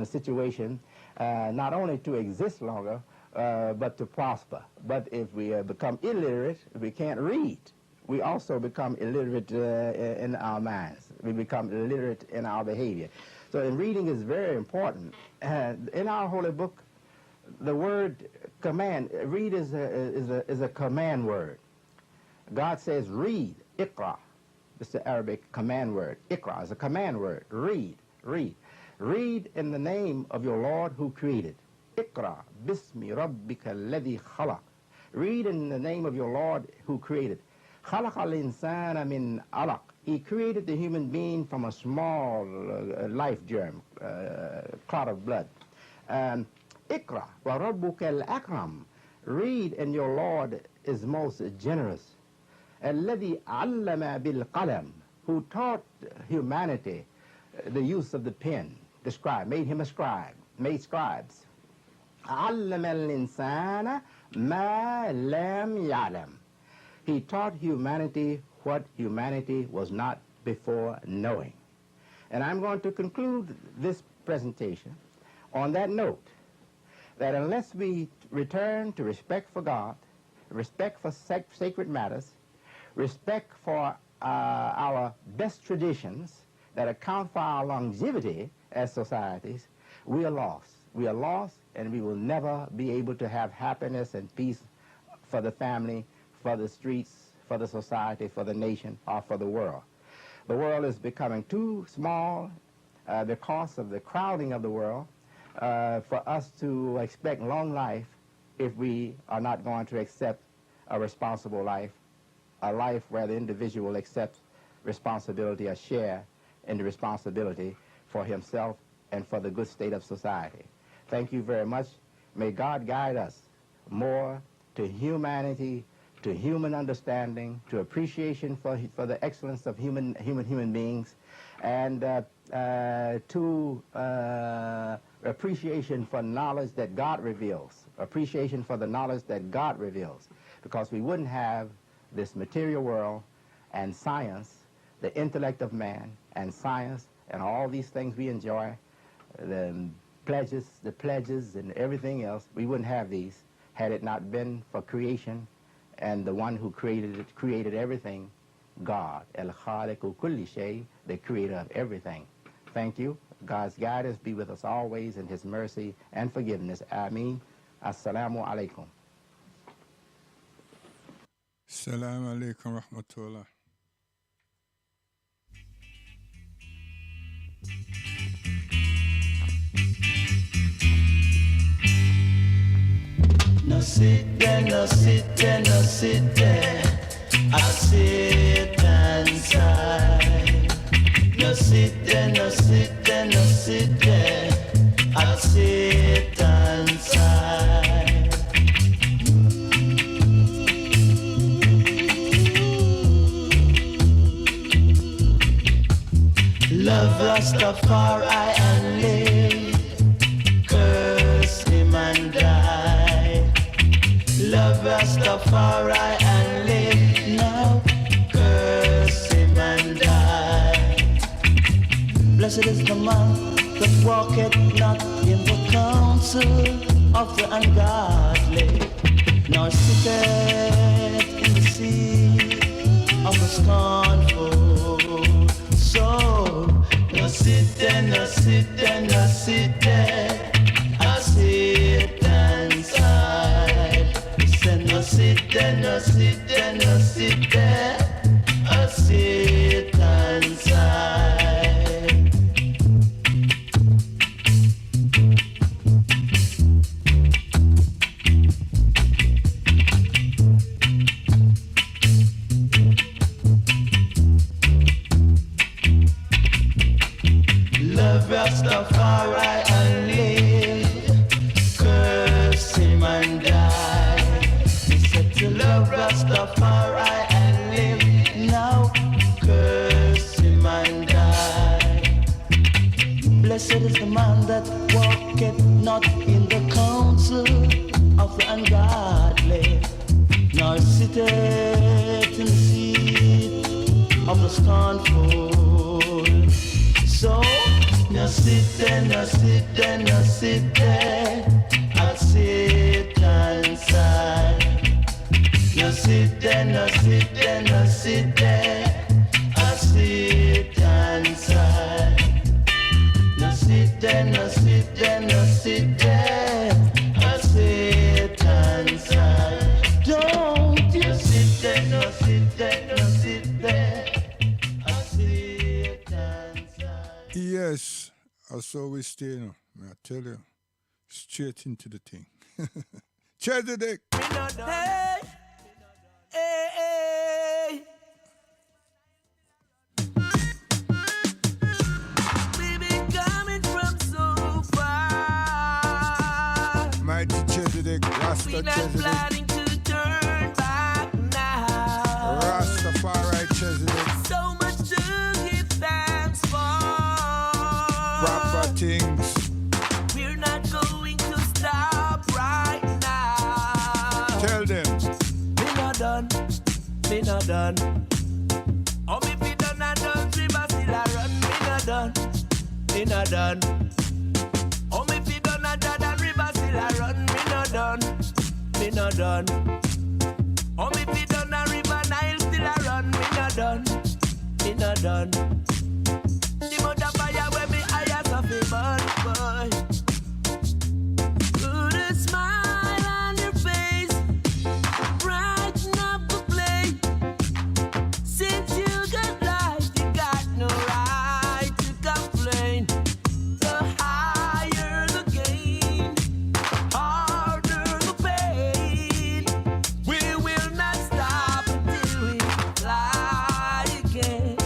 a situation not only to exist longer, but to prosper. But if we become illiterate, we can't read. We also become illiterate in our minds. We become illiterate in our behavior. So reading is very important. In our holy book, the word command, read is a command word. God says read, iqra. It's the Arabic command word. Iqra is a command word. Read, read. Read in the name of your Lord who created. Iqra bismi rabbika alladhi khalaq. Read in the name of your Lord who created. خَلَقَ الْإِنسَانَ مِنْ عَلَقٍ. He created the human being from a small life germ, clot of blood. Ikra wa rabbuka al-akram. Read, and your Lord is most generous. الَّذِي عَلَّمَ بِالْقَلَمِ. Who taught humanity the use of the pen, the scribe, made him a scribe, made scribes. عَلَّمَ الْإِنسَانَ مَا لَمْ يَعْلَمْ. He taught humanity what humanity was not before knowing. And I'm going to conclude this presentation on that note, that unless we return to respect for God, respect for sacred matters, respect for our best traditions that account for our longevity as societies, we are lost. We are lost, and we will never be able to have happiness and peace for the family, for the streets, for the society, for the nation, or for the world. The world is becoming too small because of the crowding of the world for us to expect long life if we are not going to accept a responsible life, a life where the individual accepts responsibility or share in the responsibility for himself and for the good state of society. Thank you very much. May God guide us more to humanity, to human understanding, to appreciation for the excellence of human beings, and to appreciation for knowledge that God reveals, appreciation for the knowledge that God reveals, because we wouldn't have this material world and science, the intellect of man and science and all these things we enjoy, the pledges and everything else, we wouldn't have these had it not been for creation and the one who created everything, God, El-Khaliqu Kulli Shay, the creator of everything. Thank you. God's guidance be with us always in his mercy and forgiveness. Ameen. Assalamu alaikum. Assalamu alaikum rahmatullah. No sit there, no sit there, no sit there. I sit inside. No sit there, no sit there, no sit there. I sit inside. Love Rastafari and live. Curse him and die. Love Rastafari and live now. Curse him and die. Blessed is the man that walketh not in the counsel of the ungodly, nor sitteth in the seat of the scornful. So, no sit there, no sit there, no sit there. I sit inside. Say no sit there, no sit there, no sit there. I sit inside. Love Rastafari and live. Curse him and die. He said to love Rastafari and live. Now curse him and die. Blessed is the man that walketh not in the counsel of the ungodly, nor sitteth in the seat of the scornful. So, no sit there, no sit there, no sit there. I sit inside. No sit there, no sit there, no sit there. I sit inside. No sit there, no sit there, no sit there. I sit inside. Don't you sit there, no sit there, no sit there. I sit inside. Yes, so we stay now. I tell you, straight into the thing. Check the deck. Hey, hey, hey. Chesedek, Rasta We're not Chesedek, planning to turn back now. Rastafari Chesedek, So much to give thanks for. proper things. We're not going to stop right now. Tell them. We not done. We not done. Oh, me fi done and done. River still a run. We not done. We not done. Oh, me fi done and done and river still a run. We not done. We not done. Oh, me fi done and river Nile still a run. We not done. We not done. The mother fire where me eyes off a burn, boy. Put a smile on your face, brighten up the place. Since you got life, you got no right to complain. The higher the gain, harder the pain. We will not stop until we fly again.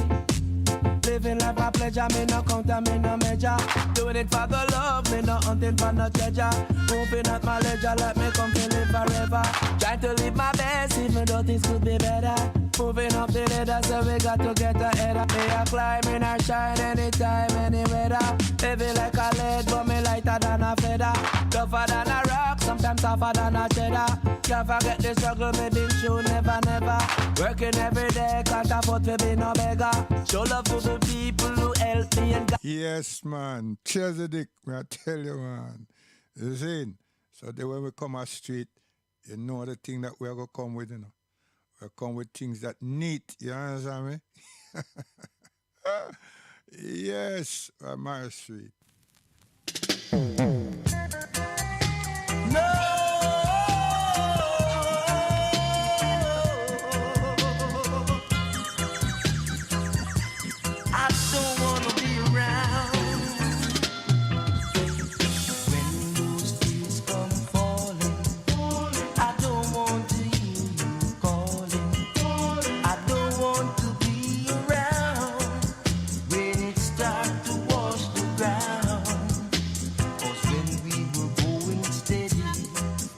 Living life a pleasure, me no count and me no measure. Doing it for the love, me no hunting for no treasure. Moving out my ledger, let me come to live forever. Trying to live my best, even though things could be better. Moving up the ladder, so we got to get ahead. Me a climbing or shine anytime, any weather. Heavy like a lead, but me lighter than a feather. Tougher than a rock, sometimes tougher than a cheddar. Can't forget the struggle, me been through, never, never. Working every day, can't afford to be no beggar. Show love to the people who help me and Yes, man. Chesedek, I tell you, man. You see? So then when we come on street, you know the thing that we're going to come with, you know. We'll come with things that neat, you understand me? Yes, my street. I don't wanna be around when those tears come falling. I don't want to hear you calling. I don't want to be around when it starts to wash the ground. 'Cause when we were going steady,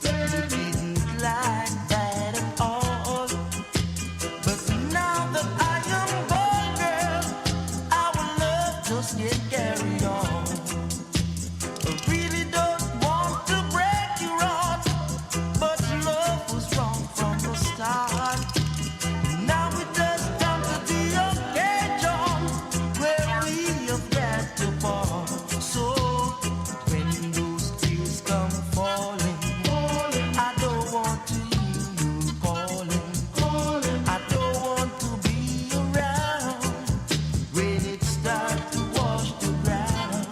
we didn't like that at all. But now that I am gone, girl, our love just can't carry on. I really don't want to break your heart, but love was wrong from the start. Now it does come to the occasion where we have got to part. So when those tears come falling, I don't want to hear you calling. I don't want to be around when it starts to wash the ground.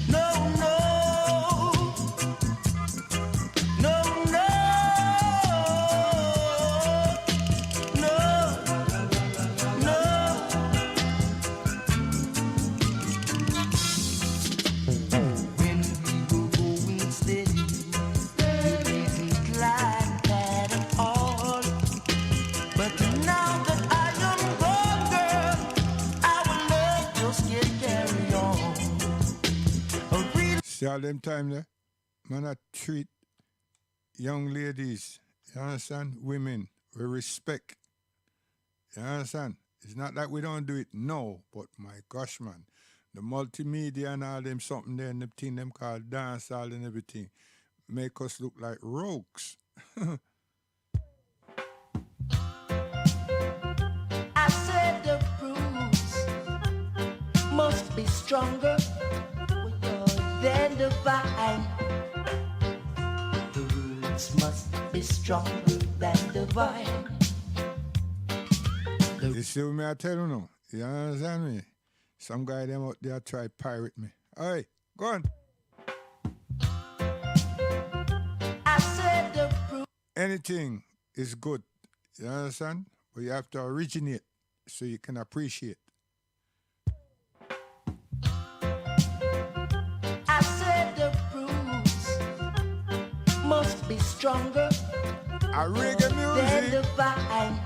No, no, no, no, no, no. When we were going steady, we didn't like that at all. But now that I am gone, girl, our love just can't carry on. I really See all them time there? Man, I treat young ladies, you understand? Women, with respect. You understand? It's not like we don't do it now, but my gosh, man. The multimedia and all them something there and the thing them called dance all and everything make us look like rogues. I said the roots must be stronger than the vine. The roots must be stronger than the vine. You see what me I tell you now? You understand me? Some guy them out there try pirate me. Alright, go on. I said the roots. Anything is good. You understand? But you have to originate so you can appreciate. I said the roots must be stronger A reggae than the music. vine.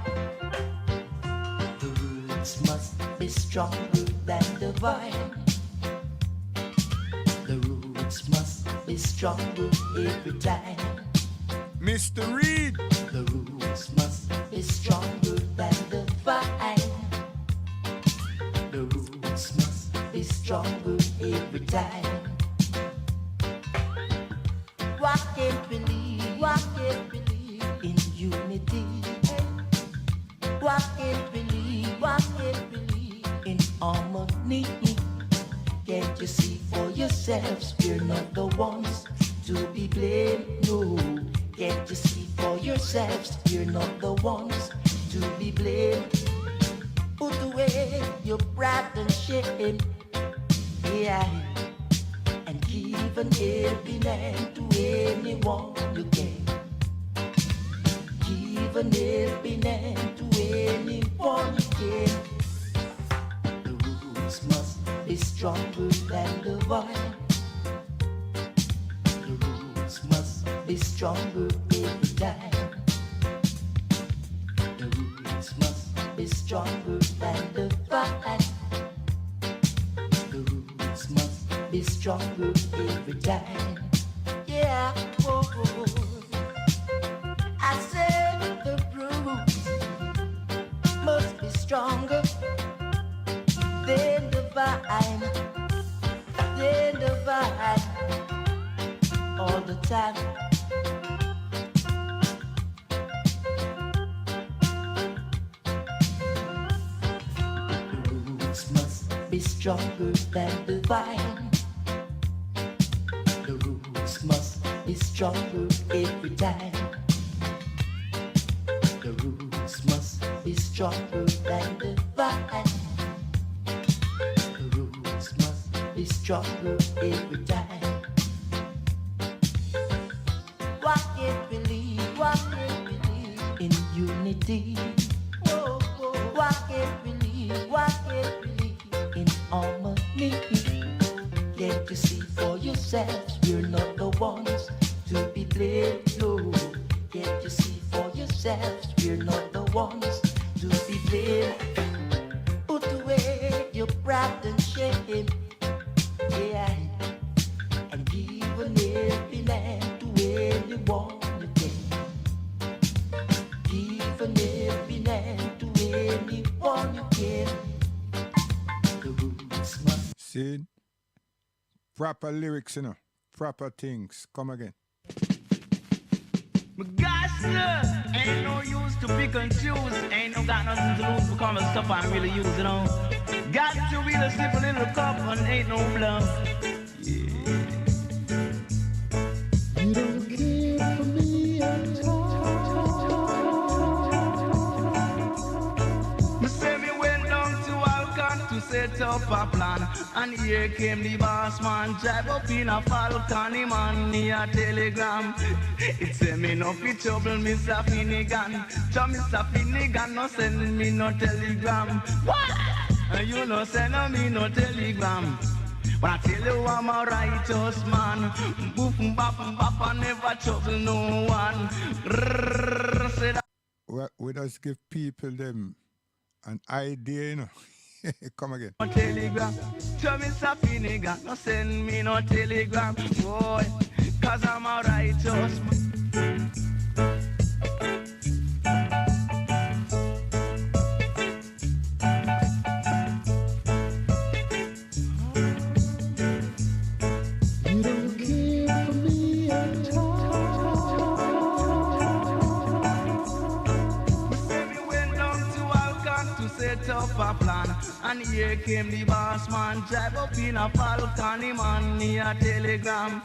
The roots must be stronger than the vine. The roots must be stronger every time. Mr. Reed. The roots must be stronger than the vine. The roots must be stronger every time. Why can't believe in unity? Why can't believe in harmony? Can't you see for yourselves we're not the ones to be blamed? No. Can't you see for yourselves we're not the ones to be blamed? Put away your pride and shame, yeah, and give an helping hand to anyone you can. Give an helping hand to anyone you can. The roots must be stronger than the vine. The roots must be stronger every time. The roots must be stronger than the vine. The roots must be stronger every time. Yeah, oh, oh. I said the roots must be stronger than the vine, all the time. The roots must be stronger than the vine. The roots must be stronger every time. The roots must be stronger than the vine. The roots must be stronger every time. Why can't believe in unity? Whoa, whoa. Why can't believe in harmony? Can't you see for yourselves we're not the ones to be blamed? No. Can't you see for yourselves we're not the ones to be blamed? Put away your pride and shame, yeah, and give an helping hand to anyone you can. Give an helping hand to anyone you can. The roots must. See? Proper lyrics, you know. Proper things. Come again. Gosh, ain't no use to pick and choose. Ain't no got nothing to lose because of stuff I really use, you know. Got to really sip a little cup and ain't no bluff. Yeah. You don't care for me at all. Me say me went down to Alcon to set up a plan. And here came the boss man, drive up in a Falcon, him and me a telegram. It say me no fit trouble, Mr. Finnegan. So Mr. Finnegan no send me no telegram. What? And you no send me no telegram. But I tell you I'm a righteous man. Boof bap bap, I never trouble no one. We just give people them an idea, you know. Come again. No telegram. So Mr. Finnegan no send me no telegram. Boy, cause I'm a righteous man. Up a plan, and here came the boss man, drive up in a Falcon, him and me a telegram.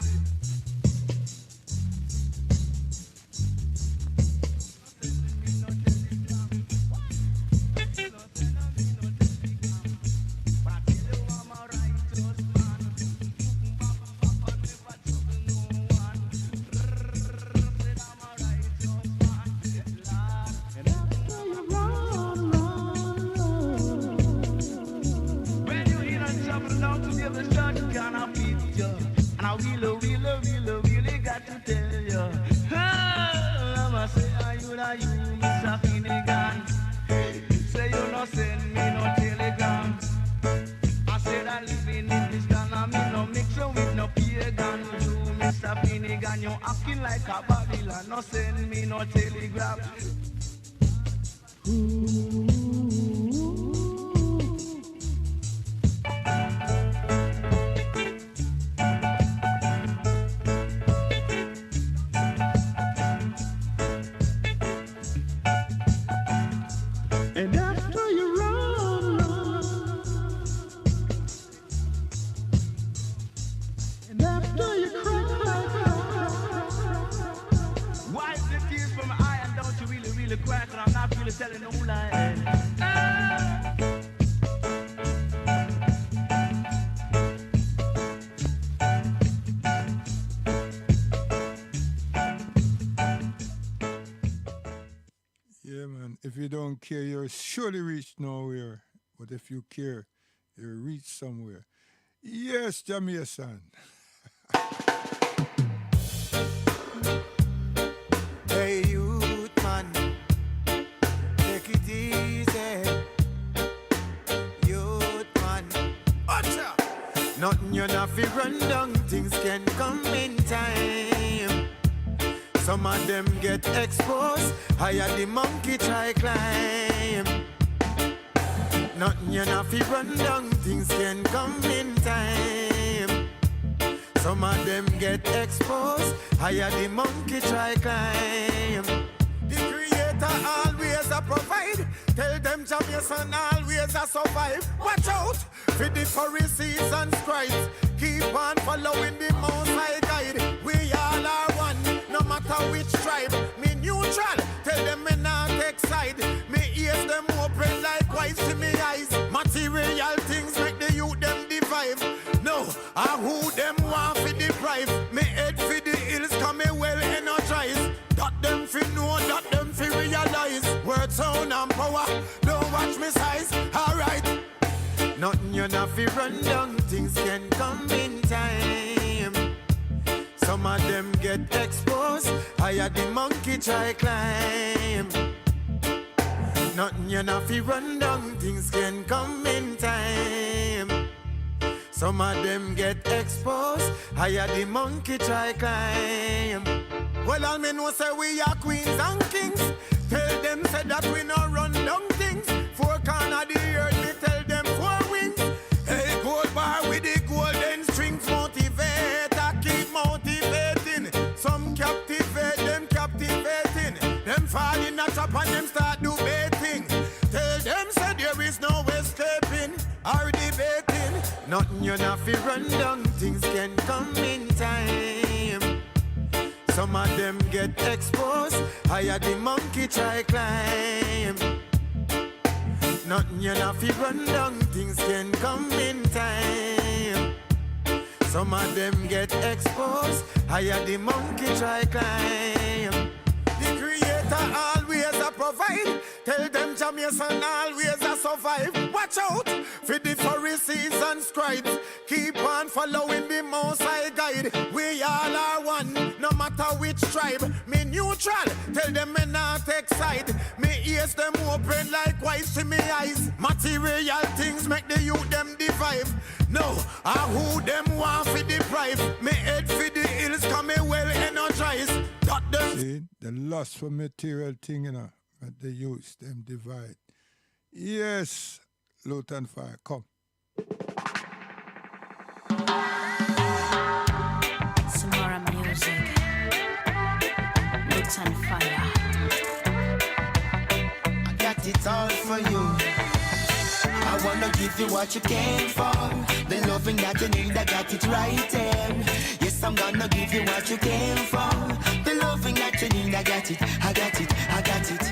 Acting like a Babylon. No send me no telegram. And after you run, and after you cry, wipe the tears from my eye and don't you really cry, 'cause I'm not really telling no lie. Yeah, man. If you don't care, you'll surely reach nowhere. But if you care, you'll reach somewhere. Yes, Jamaican. Hey, youth man, take it easy. Youth man, Ucha. Nothing you not fi run down, things can come in time. Some of them get exposed, higher the monkey try climb. Nothing you not fi run down, things can come in time. Some of them get exposed, higher the monkey try climb. The creator always a provide, tell them Jamaican always a survive. Watch out for the Pharisees and scribes, keep on following the Most High guide. We all are one, no matter which tribe. Me neutral, tell them me not take side. Me ears them open likewise to me eyes. Material things make the youth them divide. No, I who them want for deprive. Me head for the hills, come me well energized. That them fi know, that them fi realize. Word, sound and power, don't watch me size. Alright, nothing you not fi run down, things can come in time. Some of them get exposed, higher the monkey try climb. Nothing you not fi run down, things can come in time. Some of them get exposed, higher the monkey try climb. Well, all me know say we are queens and kings. Tell them say that we no run down things. Four corner the earth, me tell them four wings. Hey, gold bar with the golden strings, motivate, I keep motivating. Some captivate, them captivating. Them fall in a trap and them start do baiting. Tell them say there is no escaping or debating. Nothing you not fi run down, things can come in time. Some of them get exposed, higher the monkey try climb. Nothing you not fi run down, things can come in time. Some of them get exposed, higher the monkey try climb. The creator always a provide, tell them Jamaican always a survive. Watch out for the Pharisees and scribes, keep on following the Most High guide. We all are one, no matter which tribe. Me neutral, tell them me not take side. Me ears them open likewise to me eyes. Material things make the youth them divide. No, I who them want for deprive. Me head for the hills, come me well energized. That them. See, the lust for material thing, you know, that they use, them divide. Yes, Luton Fire, come. Samara music. Luton Fire. I got it all for you. I wanna give you what you came for. The loving that you need, I got it right there. Yes, I'm gonna give you what you came for. The loving that you need, I got it, I got it, I got it.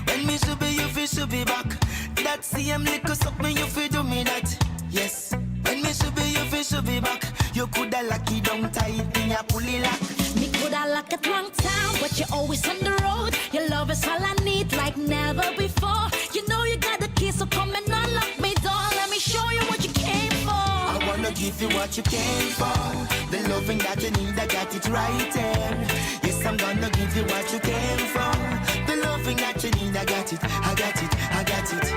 When me should be, you feel should be back. That same little something you feel do me that. Yes. When me should be, you feel should be back. You coulda lock it down tight in your pulley lock. Me coulda lock it long time, but you're always on the road. Your love is all I need, like never before. You know you got the key, so come and unlock me door. Let me show you what you came for. I wanna give you what you came for. The loving that you need, I got it right there. Yes, I'm gonna give you what you came for. The loving that you need, I got it, I got it, I got it.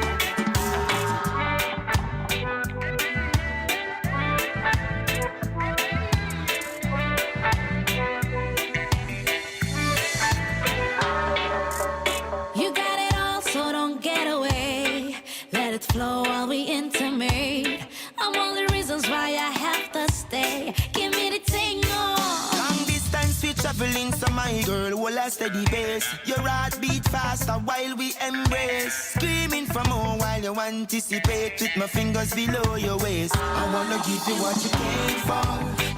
we intimate. I'm all the reasons why I have to stay. Give me the thing on. Long distance we traveling, so my girl will a steady pace. Your heart beat faster while we embrace. Screaming for more while you anticipate. With my fingers below your waist. I wanna give you what you came for.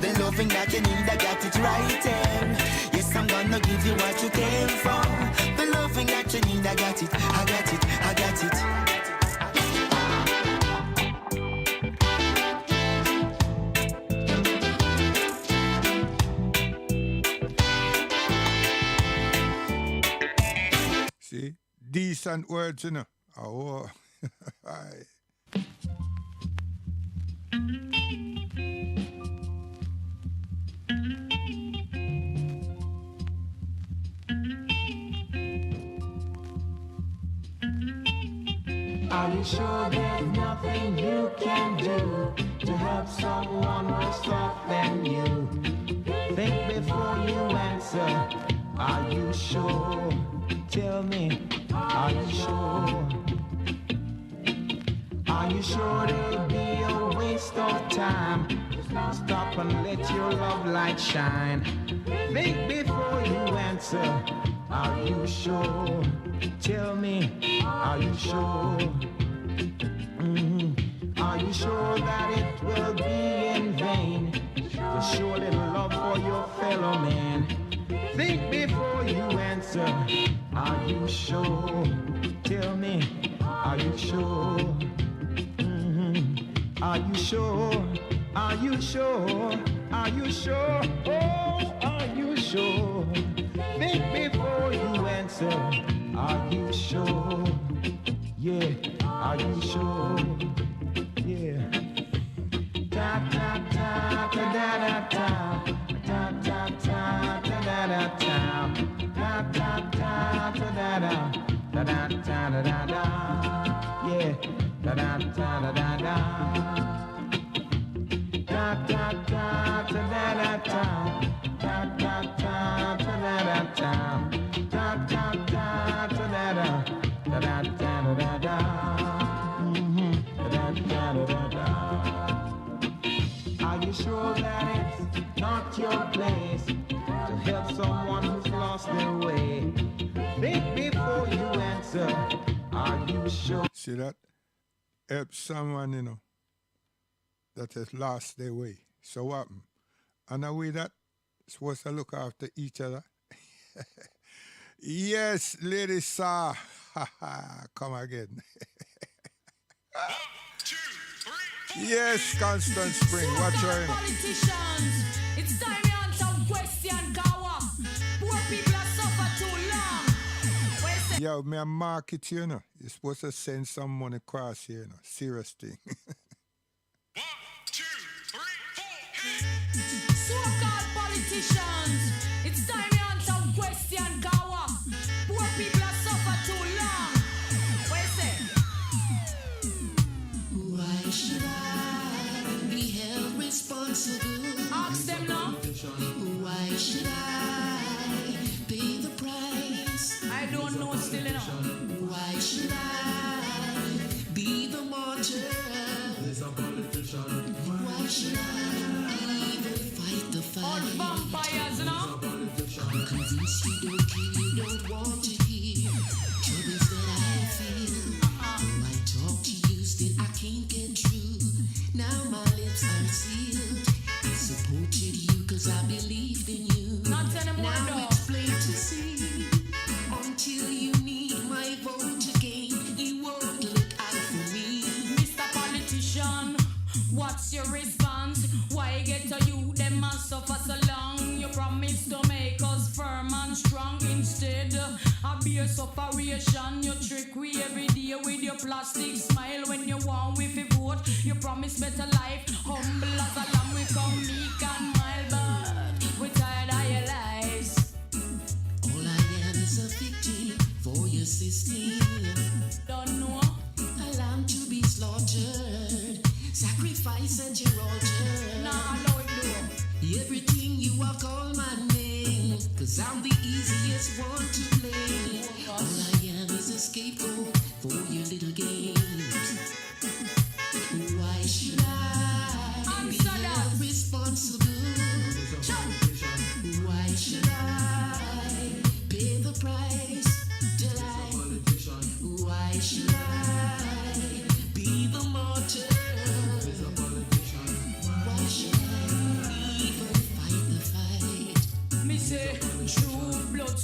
The loving that you need, I got it right there. Yes, I'm gonna give you what you came for. The loving that you need, I got it, I got it, I got it. See? Decent words, you know. Oh, aye. Are you sure there's nothing you can do to help someone worse off than you? Think before you answer. Are you sure? Tell me, are you sure? Are you sure it'll be a waste of time? Stop and let your love light shine. Think before you answer. Are you sure? Tell me, are you sure? Are you sure that it will be in vain to show a little love for your fellow man? Think before you answer. Are you sure? Tell me, are you sure? Are you sure? Are you sure? Are you sure? Oh, are you sure? Think before you answer. Are you sure? Yeah, are you sure? Yeah. Ta ta ta ta da da ta. Ta ta ta ta da da ta. Ta ta ta ta da da. Da da ta da da da. Yeah. Da da ta da da da. Ta ta ta ta da da ta. Ta ta ta ta da da ta. Ta ta ta ta da da. Da da ta da da da. Da da da da da. Are you sure that it's not your place to help someone who's lost their way? Think before you answer. Are you sure? See that? Help someone, you know, that has lost their way. So what? And are we that supposed to look after each other? Yes, ladies, sir. Come again. Yes, Constant Spring. Watch her. Politicians, it's time to answer question, Gawa. Poor people have suffered too long. Yo, me a market, you know. You're supposed to send some money across here, you know. Serious thing. 1, 2, 3, 4. So-called politicians, it's time to answer question, Gawa. Poor people have suffered too long. What you say? Why should I be held responsible? Ask them now. Why should I pay the price? I don't know still enough. Why should I be the martyr? Why should I even fight the fight? All vampires, you know. I'm convinced you don't kill, you don't want to hear troubles that I feel. I talk to you, still I can't get through. Now my lips are sealed. I supported you cause I believed in you. Not anymore, Now though. it's plain to see. Until you need my vote again, you won't look out for me. Mr. Politician, what's your response? Why get to you, them must suffer so long? You promised to make us firm and strong. Instead, I bear separation. You trick we every day with your plastic smile. When you want with a vote, you promise better life. Humble as a lamb, we come meek and mild, but we're tired of your lies. All I am is a victim for your system. Don't know. A lamb to be slaughtered, sacrifice at your altar. Nah, allow it do. Everything you are called my name, cause I'm the easiest one to play. All I am is a scapegoat for your little games.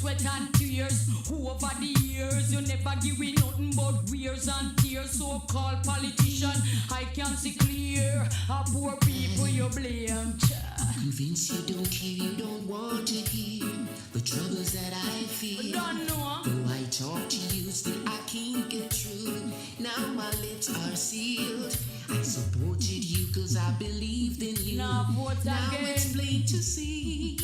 sweat and tears. Over the years, you never give me nothing but wears and tears. So-called politician, I can see clear. A poor people you blame. Convinced you don't care, you don't want to hear the troubles that I feel. Don't know. Though I talk to you, still I can't get through. Now my lips are sealed. I supported you cause I believed in you. Now vote Now again. it's plain to see.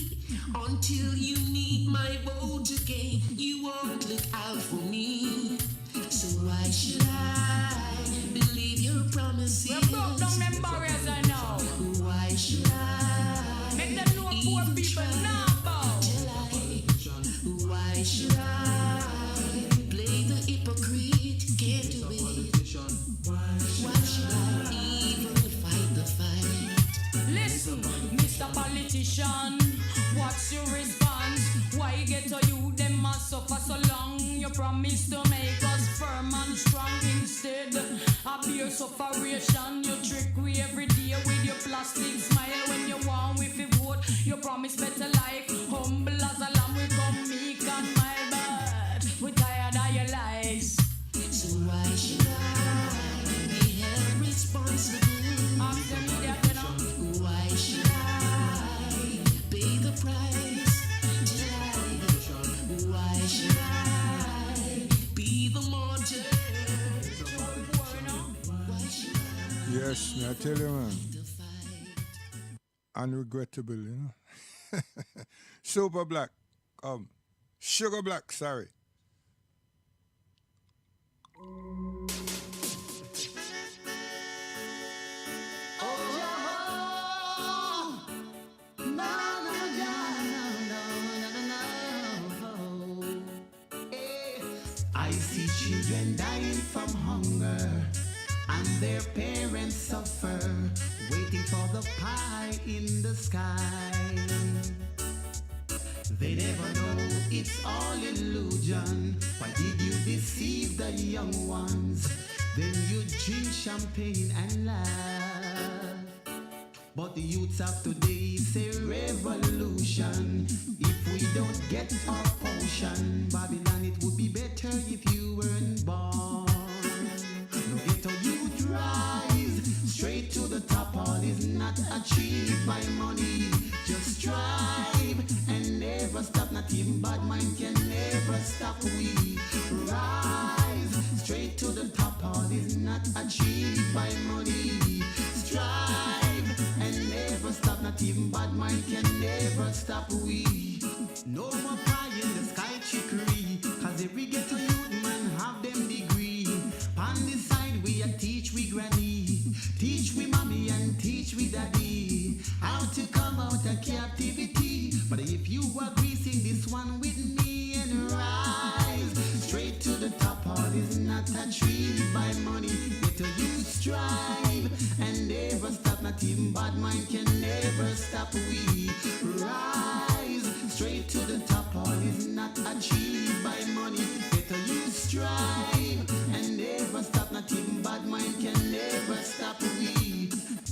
Until you need my vote again, you won't look out for me. So why should I believe your promises? We broke down them barriers I know. Why should I? Make them know poor people now bow. Why should I play the hypocrite? Can't do it. Why should I even fight the fight? Listen, Mr. Politician, what's your response? Why get to you them must suffer so long? You promise to make us firm and strong. Instead, I bear sufferation. You trick we every day with your plastic smile. When you want with your vote, you promise better life. Humble as a lamb, we come meek and mild, but we tired of your lies. So why should I be held responsible? Ask them that you know. Why should I pay the price? Why should I be the martyr? Why should I Yes, me I tell you, man. the fight? Unregrettable, you know. Super Black. Sugar Black, sorry. I see children dying from hunger and their parents suffer, waiting for the pie in the sky. They never know it's all illusion. Why did you deceive the young ones? Then you drink champagne and laugh. But the youths of today say revolution. If we don't get our potion, Babylon, it would be better if you weren't born. No ghetto youth rise straight to the top. All is not achieved by money. Just strive and never stop. Not even bad mind can never stop. We rise straight to the top. All is not achieved by money. Strive and never stop. Not even bad mind can never stop. We no more pie in the sky trickery. Cause every ghetto youth man have them degree. On this side we a teach we granny, teach we mommy and teach we daddy how to come out of captivity. But if you agree, sing this one with me and rise straight to the top. All is not achieved by money. Better you strive and never stop. Not even bad mind can never stop. We rise straight to the top. All is not achieved by money. Better you strive and never stop. Not even bad mind can never stop. We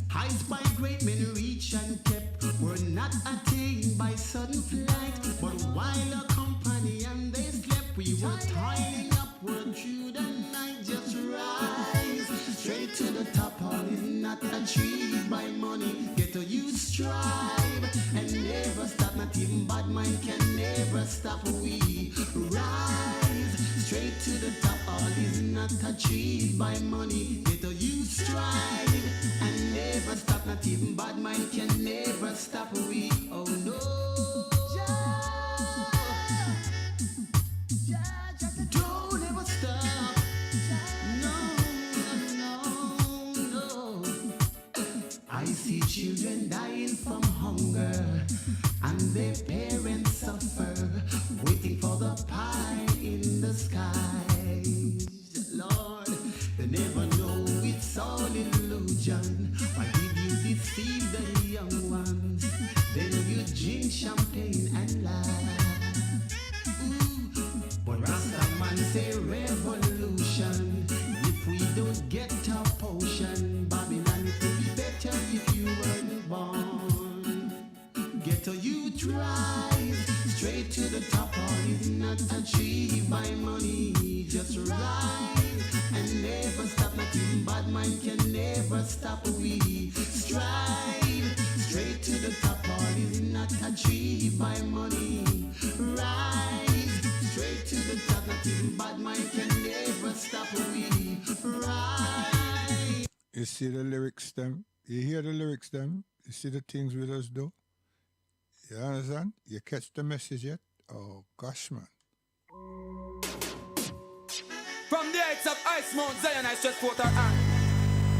heights by great men reach and kept were not attained by sudden flight. But while a company and they slept, we were toiling upward through the night. Just rise straight to the top. All is not achieved by money. Get a you strive and never stop. Not even bad mind can never stop. We rise straight to the top. All is not achieved by money. Get a you strive and never stop. Not even bad mind can never stop. We oh no. Don't ever stop. No, no, no. I see children dying from hunger and their parents suffer, waiting for the pie in the sky. Lord, they never know it's all illusion. Why did you deceive the young ones? Then you drink champagne and laugh. But Rastaman say revolution. If we don't get our potion, Babylon, it would be better if you weren't born. Get a youth rise straight Straight to the top, all is not achieved by money. Just rise and never stop. Nothing bad mind can never stop. We strive straight to the top, all is not achieved by money. Rise straight to the top. Nothing bad mind can never stop. We rise. You see the lyrics them? You hear the lyrics them? You see the things we just do? You understand? You catch the message yet? Oh gosh, man. From the heights of Ice Mount Zion, I stretch forth our hand.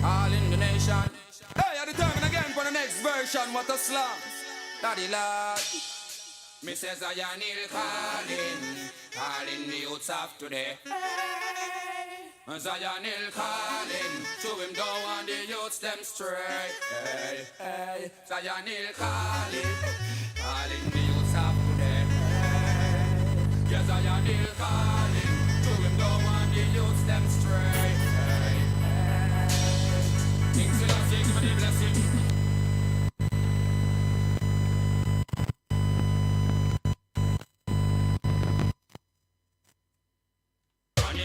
All in the nation. Hey, I determine again for the next version. What a slam. Daddy Lord. Me says Zion il calling the youths of today. Zion il calling, to him down and the youths them straight. Hey, hey. Zion il calling the youths of today. Yes, Zion il calling, to him down and the youths them straight. Hey, hey. King Selassie, give me the blessing.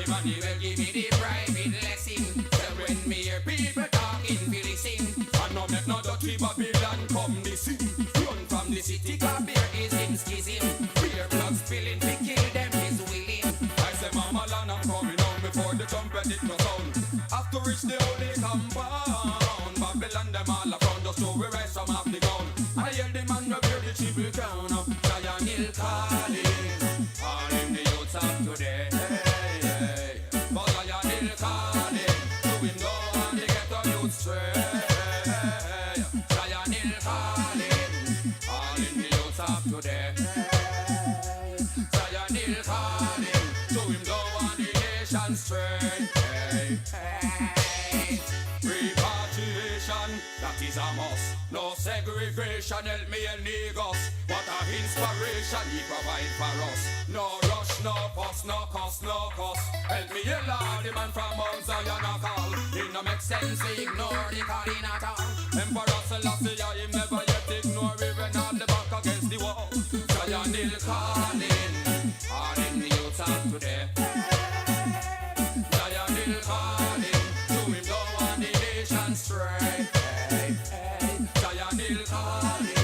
Money will give me the private lesson. So when me hear people talking, feel listen. I no make no dirty Babylon come missing. Run from the city, cause beer is in schism. Beer blood spilling, to kill them is willing. I say Mama Land, I'm coming on before the trumpet it goes on. After reach the holy compound, Babylon them all around, just so we rise from off the ground. I hear the man who bear the triple crown. Zion il calling, all in the youths of today. That is a must. No segregation, help me and Negos. What a inspiration he provide for us. No rush, no fuss, no cost, no cost. Help me a Lord, the man from Mount Zion a call. It no make sense to ignore the calling at all. Emperor Selassie, him never yet ignore even all the back against the wall. Zion il calling, all in the youths of today. Zion il calling, to him down on the nation straight. Zion il calling,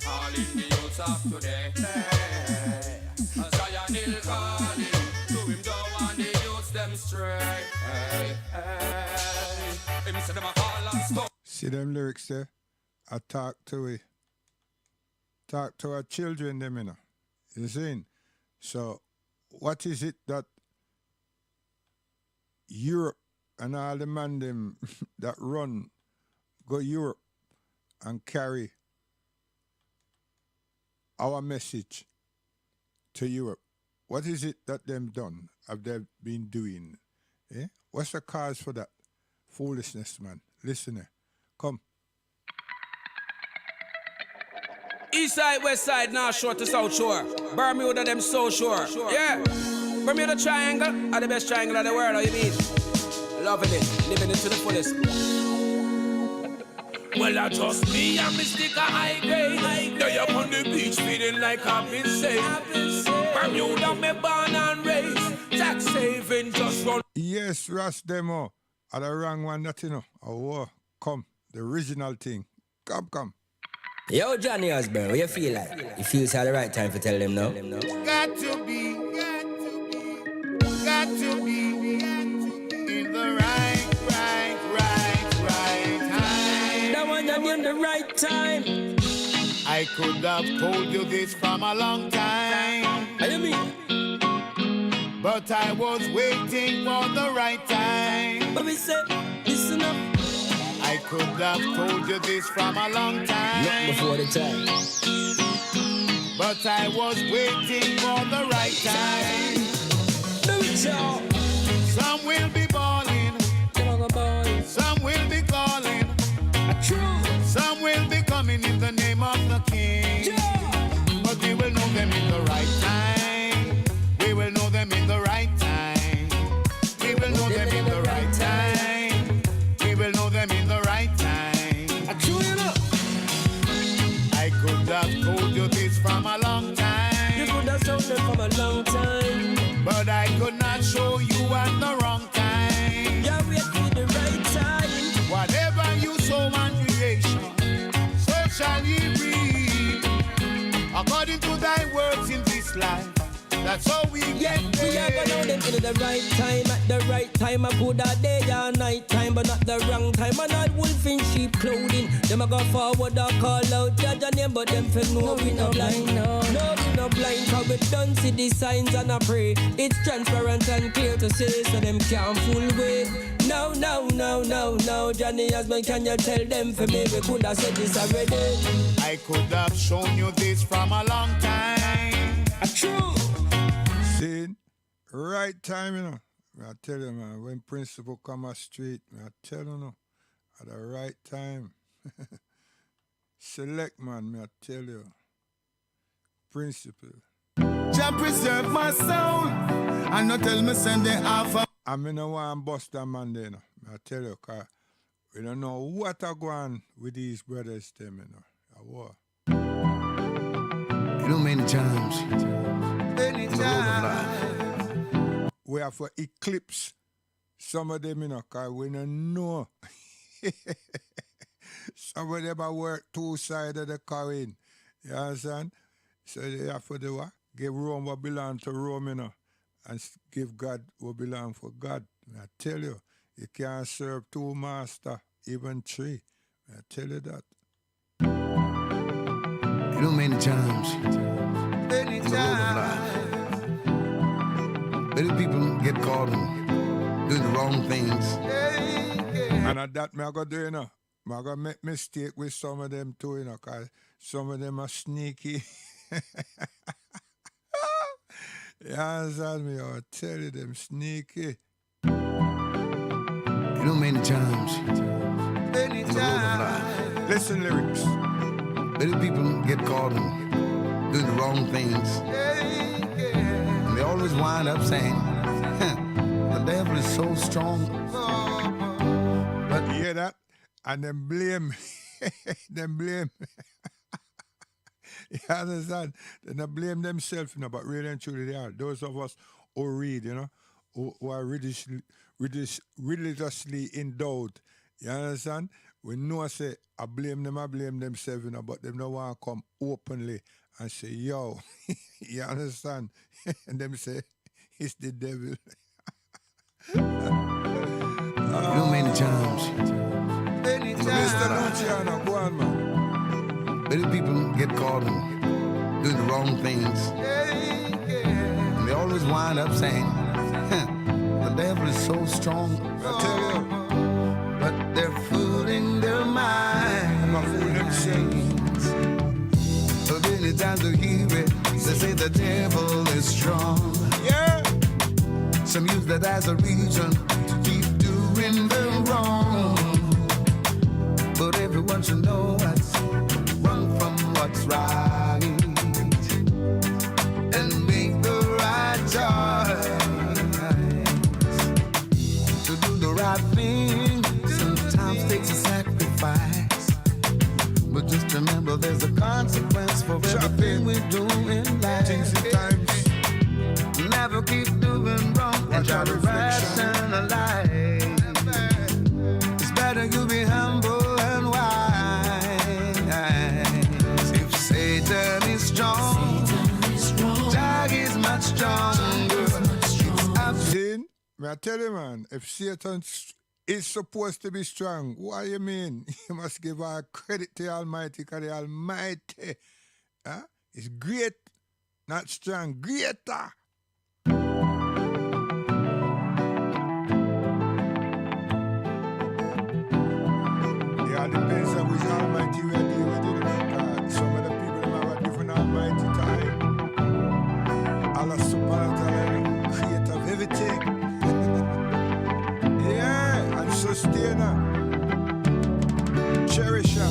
all in the youths of today. Zion il calling, to him down on the youths them straight. Him say them a call and stop. See them lyrics there? I talk to our children them, you know. You see? So what is it that Europe and all the man them that run go Europe and carry our message to Europe? What is it that them done? Have they been doing? Eh? What's the cause for that foolishness, man? Listen here. Come. East side, west side, north shore to south shore. Bermuda, them so sure. Yeah. Bermuda Triangle are the best triangle of the world, how you mean? Loving it, living it to the fullest. Well, I just me and me stick a high grade. Day up on the beach feeling like I've been saved. Bermuda, me born and raised. Tax saving just run. Yes, Ras Demo. Are the wrong one, that you know. Oh, come. The original thing. Come. Yo, Johnny Osborne, what you feel like? You feel it's the right time to tell them no? Got to be in the right time. That one you're in the right time. I could have told you this from a long time. What do you mean? But I was waiting for the right time. But we said, listen up. I could have told you this from a long time. Not before the time. But I was waiting for the right time. Do it, y'all. Some will be balling. Some will be calling. True. Some will be coming in the name of the King. Yeah. But we will know them in the right time. We will know them in the right time. We will know them in the right time. We will know them in the right time. True enough. I could have told you this from a long time. You could have according to thy words in this life. That's how we get there. We are gonna know them in the right time, at the right time. I put a day or night time, but not the wrong time. I'm not wolf in sheep clothing. Them a go forward or call out judge and name, but them feel no, we no blind. No, we no blind, cause we don't see the signs and I pray. It's transparent and clear to see, so them can't fool with. No, Johnny Osborne, can you tell them for me? We could have said this already. I could have shown you this from a long time. True. See, right time, you know. I tell you, man, when principal come a street, I tell you, no, at the right time. Select, man, me I tell you. Principal. Jah preserve my soul, and not tell me send the half a. I mean, no one bust that man there, you know. I tell you, cause we don't know what are going on with these brothers, them, you know. A war. You know many times. Many times. We have to eclipse some of them, you know, because we don't know. Some of them are work two sides of the coin. You understand? So they have to do what? Give Rome what belongs to Rome, you know, and give God what belongs for God. I tell you, you can't serve two masters, even three. I tell you that. You know many times. Many times. Many people get caught in doing the wrong things. And at that, I go do, you know. I go make mistake with some of them too, you know, because some of them are sneaky. You understand me? I tell you, them sneaky. You know many times. Many times. Listen lyrics. Many people get caught in doing the wrong things. And they always wind up saying, the devil is so strong. But you hear that? And then blame. Them blame. You understand? Then they blame themselves, you know, but really and truly they are. Those of us who read, you know, who are religiously endowed. You understand? We know, say, I blame themselves, you know, but they don't want to come openly and say, yo, you understand? And them say, it's the devil. You know many times. Many times. Mr. Luciano, go on, man. Many people get caught in doing the wrong things. And they always wind up saying, the devil is so strong. I tell you. But they're fooling their minds. I'm fooling themselves. So many times we hear it, they say the devil is strong. Yeah. Some use that as a reason to keep doing them wrong. But everyone should know what's wrong from what's right, and make the right choice. To do the right thing sometimes takes a sacrifice. But just remember there's a consequence for everything we do in life. Times. Never keep doing wrong and try to rationalize. It's better you be humble and wise. If Satan is strong, Jah is much stronger. Sin, may I tell you, man, if Satan is supposed to be strong, what do you mean? You must give our credit to the Almighty, because the Almighty is great, not strong, greater. Yeah, it depends on which Almighty we are dealing with. Some of the people have a different Almighty time. Allah subhanahu wa ta'ala, creator of everything. Yeah, and sustainer, cherisher.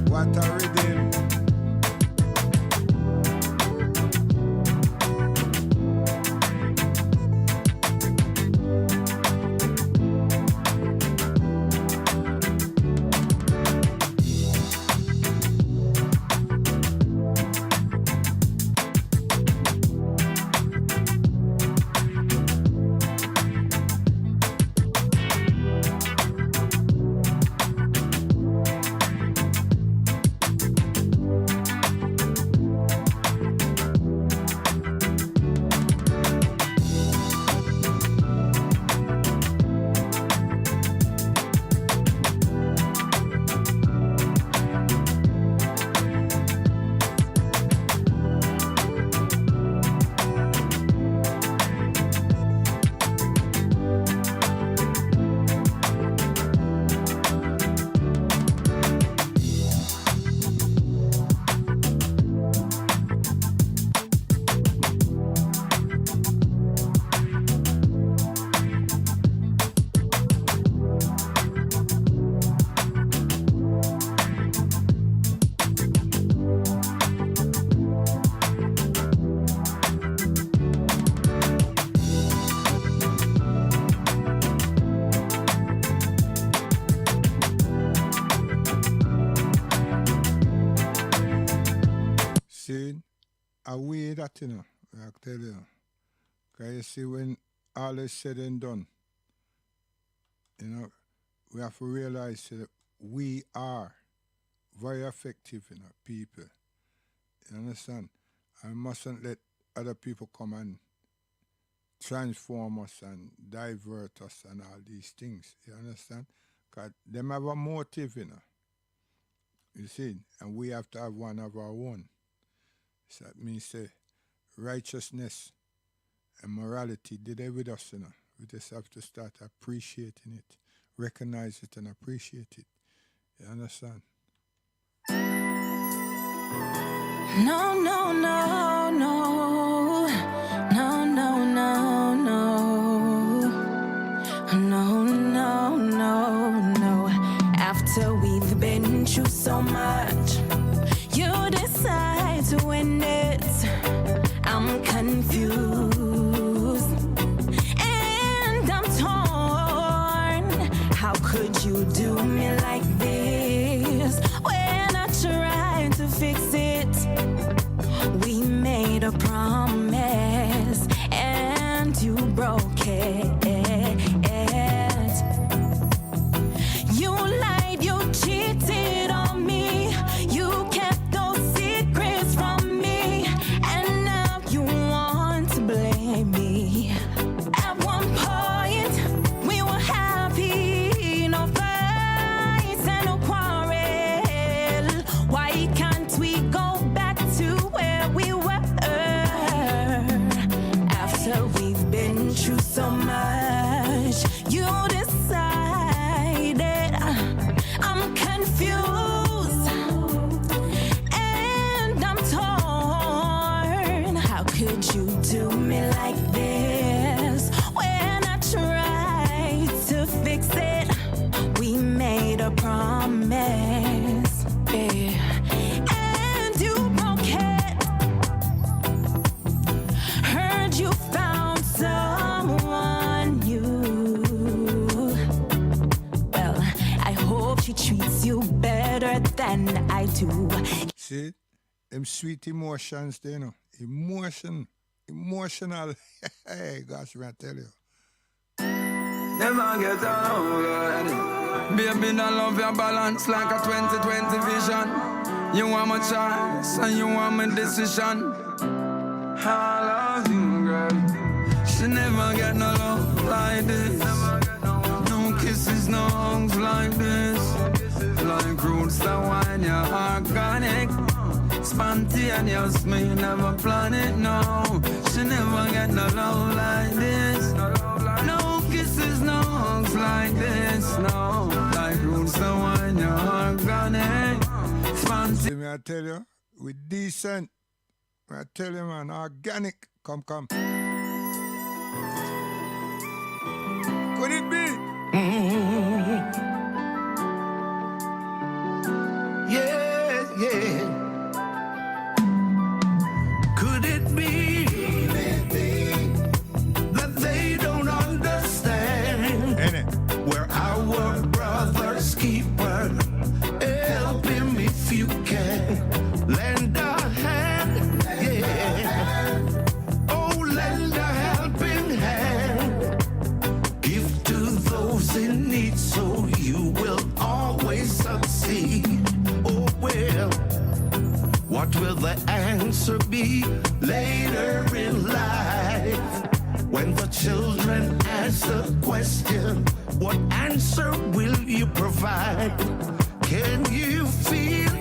What a rhythm. that, you know. I tell you. Because you see, when all is said and done, you know, we have to realize that we are very effective, you know, people. You understand? I mustn't let other people come and transform us and divert us and all these things. You understand? Because them have a motive, you know. You see? And we have to have one of our own. So that means righteousness and morality, they're with us, you know. We just have to start appreciating it, recognize it and appreciate it. You understand? No, no, no, no. No, no, no, no. No, no, no, no. After we've been through so much, you decide to end it. I'm confused and I'm torn. How could you do me like this when I tried to fix it? We made a promise and you broke it. You lied, you cheated on me. You kept those secrets from me, and now you want to blame me. At one point, we were happy, no fights and no quarrel. Why can't we go back to where we were? After we've been through so much, you decided. I'm confused and I'm torn. How could you do me like this when I tried to fix it? We made a promise, yeah, and you broke it. Heard you found someone new. Well, I hope she treats you better than I do. See, them sweet emotions, you know. Emotional. Hey, gosh, I tell you. Never get over. Baby, I love your balance like a 2020 vision. You want my choice and you want my decision. I love you, girl. She never get no love like this. No kisses, no hugs like this. Like roots that wine, you're organic. Spontaneous, me never plan it, no. She never get no love like this. No kisses, no hugs like this, no. Like roots that wine, you're organic. See me, I tell you, we decent. I tell you, man, organic. Come. Could it be? Yeah. Could it be that they don't understand where our brother's keeper? Help him if you can. Lend a hand, yeah. Oh, lend a helping hand. Give to those in need so you will always succeed. Oh, well, what will the answer be later in life? When the children ask the question, what answer will you provide? Can you feel?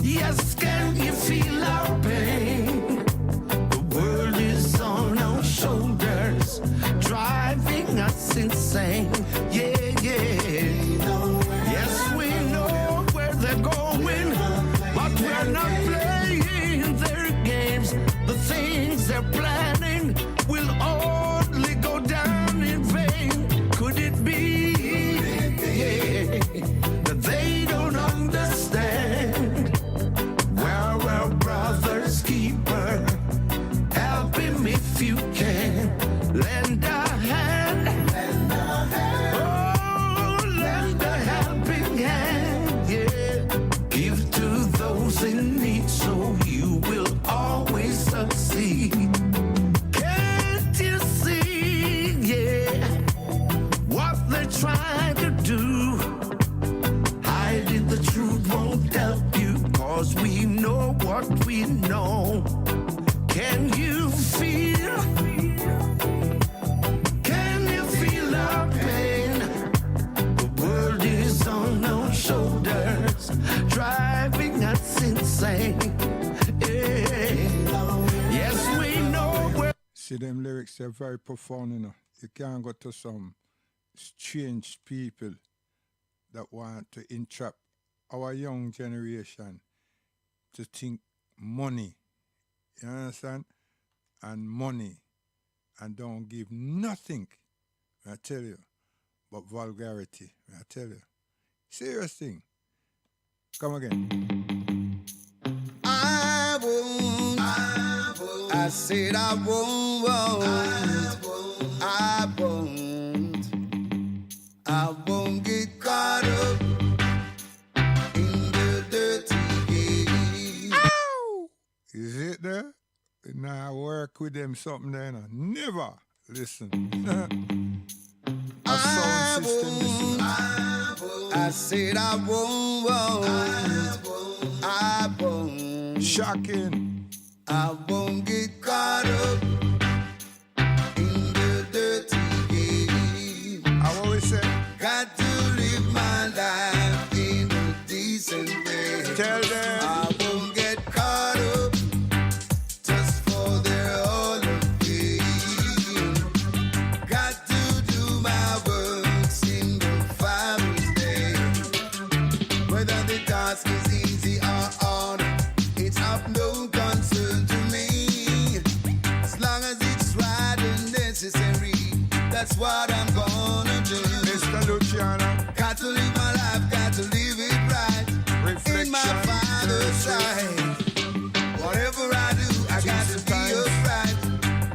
Yes, can you feel our pain? The world is on our shoulders, driving us insane. Yeah. Yes, we know where they're going, but we're not playing their games. The things they're planning will only go down in vain. Could it be that they don't understand where our brother's keeper? Help him if you can. Lend a hand. Oh, lend a helping hand. Yeah. Give to those in need so you will always see? Can't you see, yeah, what they're trying to do? Hiding the truth won't help you, 'cause we know what we know. Can you feel? Can you feel our pain? The world is on our shoulders, driving us insane. Yes, we know we're... See, them lyrics, they're very profound, you know. You can't go to some strange people that want to entrap our young generation to think money, you understand? And money, and don't give nothing, I tell you, but vulgarity, I tell you. Serious thing. Come again. I won't. I said I won't. I won't get caught up in the dirty game. Ow! Is it there? Now work with them something there. No? Never listen. A sound system listen. I said I won't. I won't. Shocking. I won't get caught up in the dirty game. I always say, got to live my life in a decent way. Tell them I won't get caught up just for their all of gain. Got to do my works in the Father's day. Whether the task is easy or hard, it's of no concern to me. As long as it's right and necessary, that's what I'm gonna do. Mr. Luciano, got to live my life, got to live it right. Reflection, in my Father's sight. Whatever I do, I got to be upright,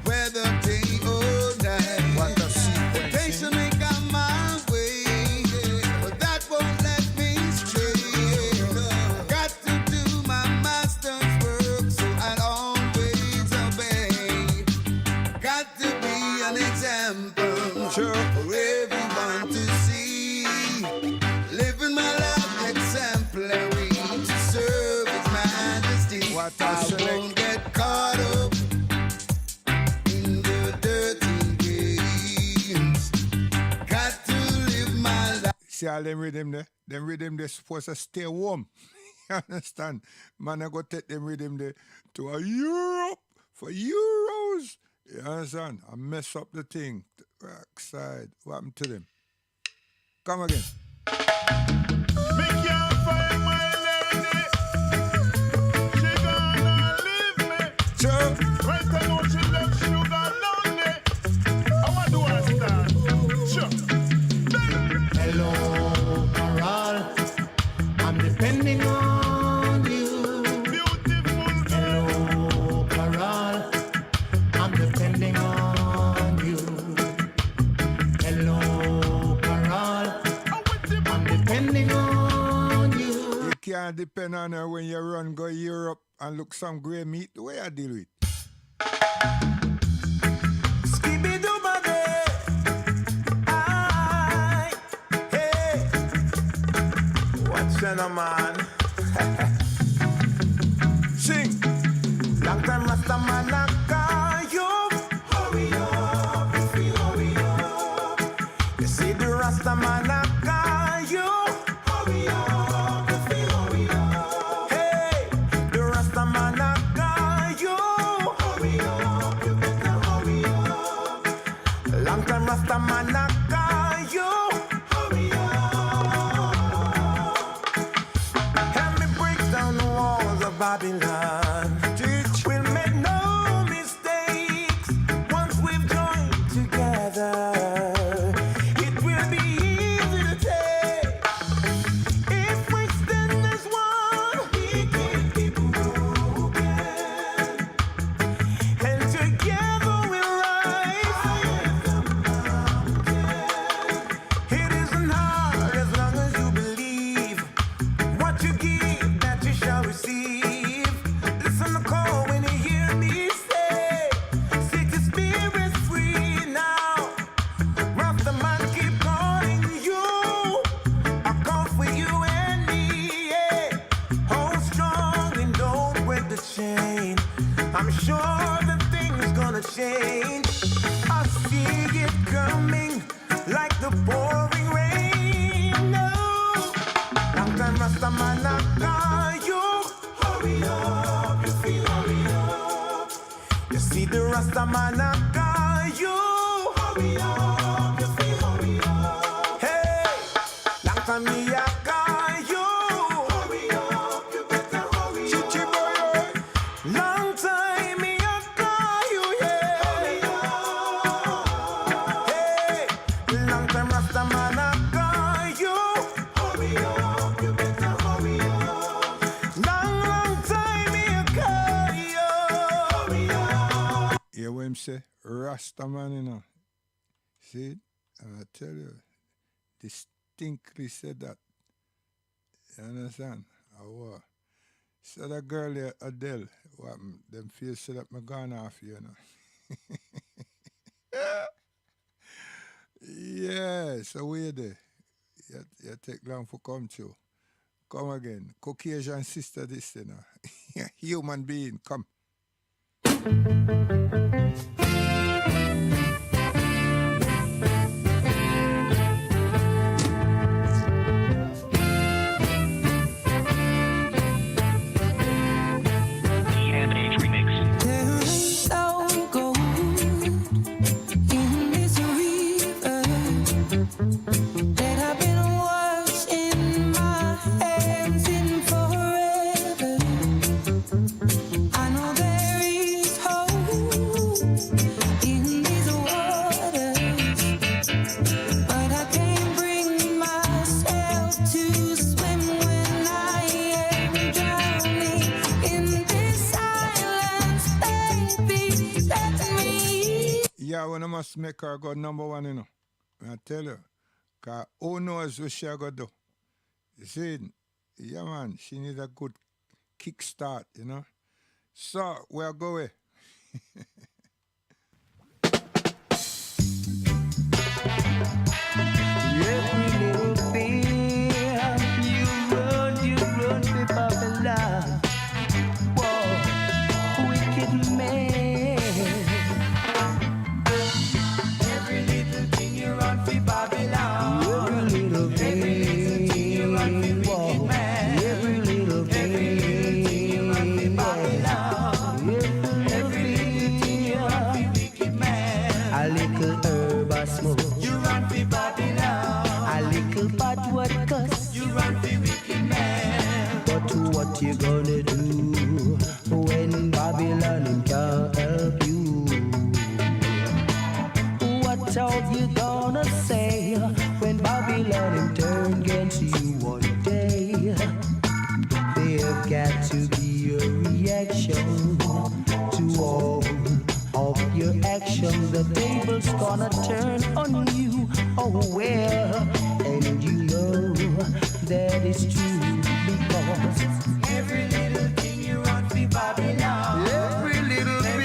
whether day or night. What a sequence. Temptation may come my way, but that won't let me stray. Got to do my master's work, so I'll always obey. Got to be an example sure, for everyone to see. Living my life exemplary to serve His Majesty. What a I select. won't get caught up in the dirty games. Got to live my life. See all them rhythm there? Them rhythm they're supposed to stay warm. You understand? Man, I go take them rhythm there to a Europe for euros. You understand? I mess up the thing. Rock side. What happened to them? Come again. Me can't find my lady. She gonna leave me. Sure. Right I know she left sugar lonely. I want to understand. Sure. Hello, Carol. I'm depending on you. Beautiful. Hello, Carol. I'm depending on you. Hello, Carol. I'm depending on you. You can't depend on her when you run go Europe and look some grey meat. The way I deal with. Skibidi-doo-ba-day. Aye. Hey. What's that, man? Sing. Long time Rasta man I call you. Hurry up, if you hurry up. You see the Rasta man I call you. Hurry up, if you hurry up. Hey, the Rasta man I call you. Hurry up, you better hurry up. Long time Rasta man I call you. Hurry up. gonna change. I see it coming like the pouring rain. No, long time Rasta man I call you. Hurry up, you feel hurry up. You see the Rasta man I call you. Hurry up, you feel hurry up. Hey, long time me I call you. Hurry up, you better hurry up. Chichi boy, long time me I call you, yeah. Hurry up. Hey, long time Rasta man I call you. Hurry up, you better hurry up. Long time me I call you. Hurry up. Hear what him say? Rasta man, you know. See? And I tell you, distinctly said that. You understand? I was. So that girl there, Adele, what, them feel so that me gone off, you know. Yeah, so we there. You take long for come to. Come again. Caucasian sister this, you know. Human being, come. There is no gold in this river that I've been washing my hands in forever. I know there is hope in these waters, but I can't bring myself to swim when I am drowning in this silence, baby. Let me. Yeah, when I must make her go number one, you know. I tell you. Because who knows what she going to do? You see, yeah, man, she needs a good kickstart, you know. So, we're going. Every little thing you run to Babylon. Whoa, wicked man. Every little thing you run for Babylon. Every little thing you run for wicked man. Every little thing you run for Babylon. Every little thing you run for wicked man. A little herb I smoke. You run for Babylon. A little bad word cuss. You run for wicked man. But what you gonna do when Babylon can't help you? What are you gonna say when Babylon turn against you one day? There's got to be a reaction to all of your actions. The table's gonna turn on you. Oh well, and you know that is true because every little thing you run for Babylon. Every little thing,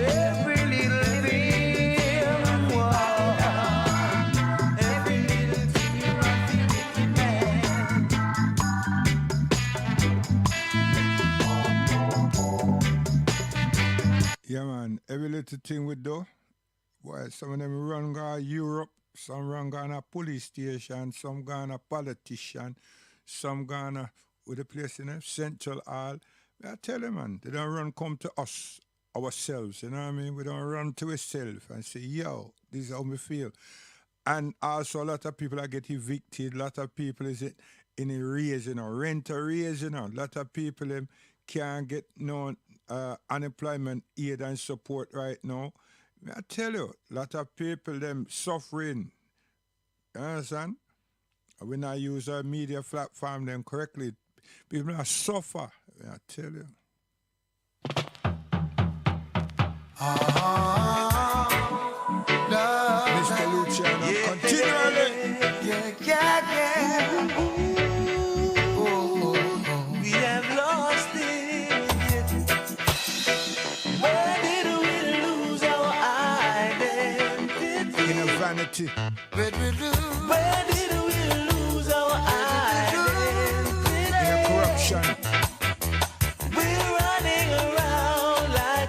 every little thing, wow. Every little thing you run for wicked man. Yeah, man, every little thing we do. Boy, some of them run go Europe, some run go a police station, some go a politician, some go with the place in them, Central Hall. I tell them, man, they don't run come to us, ourselves, you know what I mean? We don't run to ourselves and say, yo, this is how we feel. And also a lot of people are get evicted, a lot of people is in a raise, you know, rent arrears, you know, a lot of people can't get no unemployment aid and support right now. I tell you, a lot of people them suffering. You understand? We not use our media platform them correctly. People are suffer. I tell you. Mr. Luciano, continually. Yeah. We have lost it. Where did we lose our identity? In a vanity. Where did we lose our identity? In a corruption. We're running around like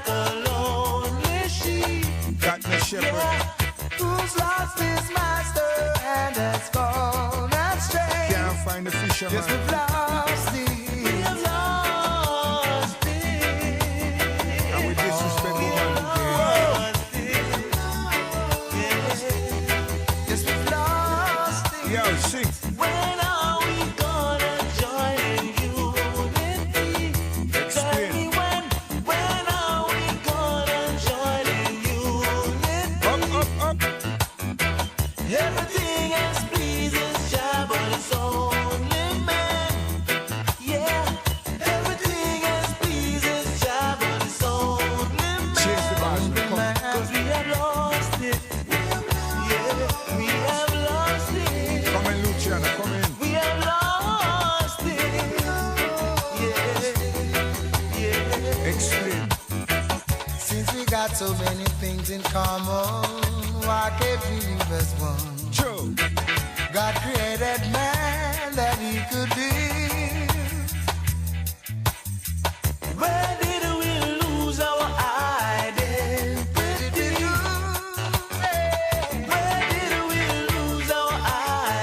Who's lost his master and has gone astray? Can't find the fisherman. Yes, we've lost it. We have lost it. And we disrespect the man again. Yes, we've lost it. Yo, sing. When are we gonna join in unity? Tell me when are we gonna join in unity? Up. Everything else pleases Jah, but it's only man. Yeah, everything else pleases Jah, but it's only man. Chase the basket, come. 'Cause we have lost it. Yeah, we have lost it. Come in, Luciana, come in. We have lost it. Yeah. Explain. Since we got so many things in common, why can't we live as one? True. God created man that he could be. Where did we lose our identity? Where did we lose our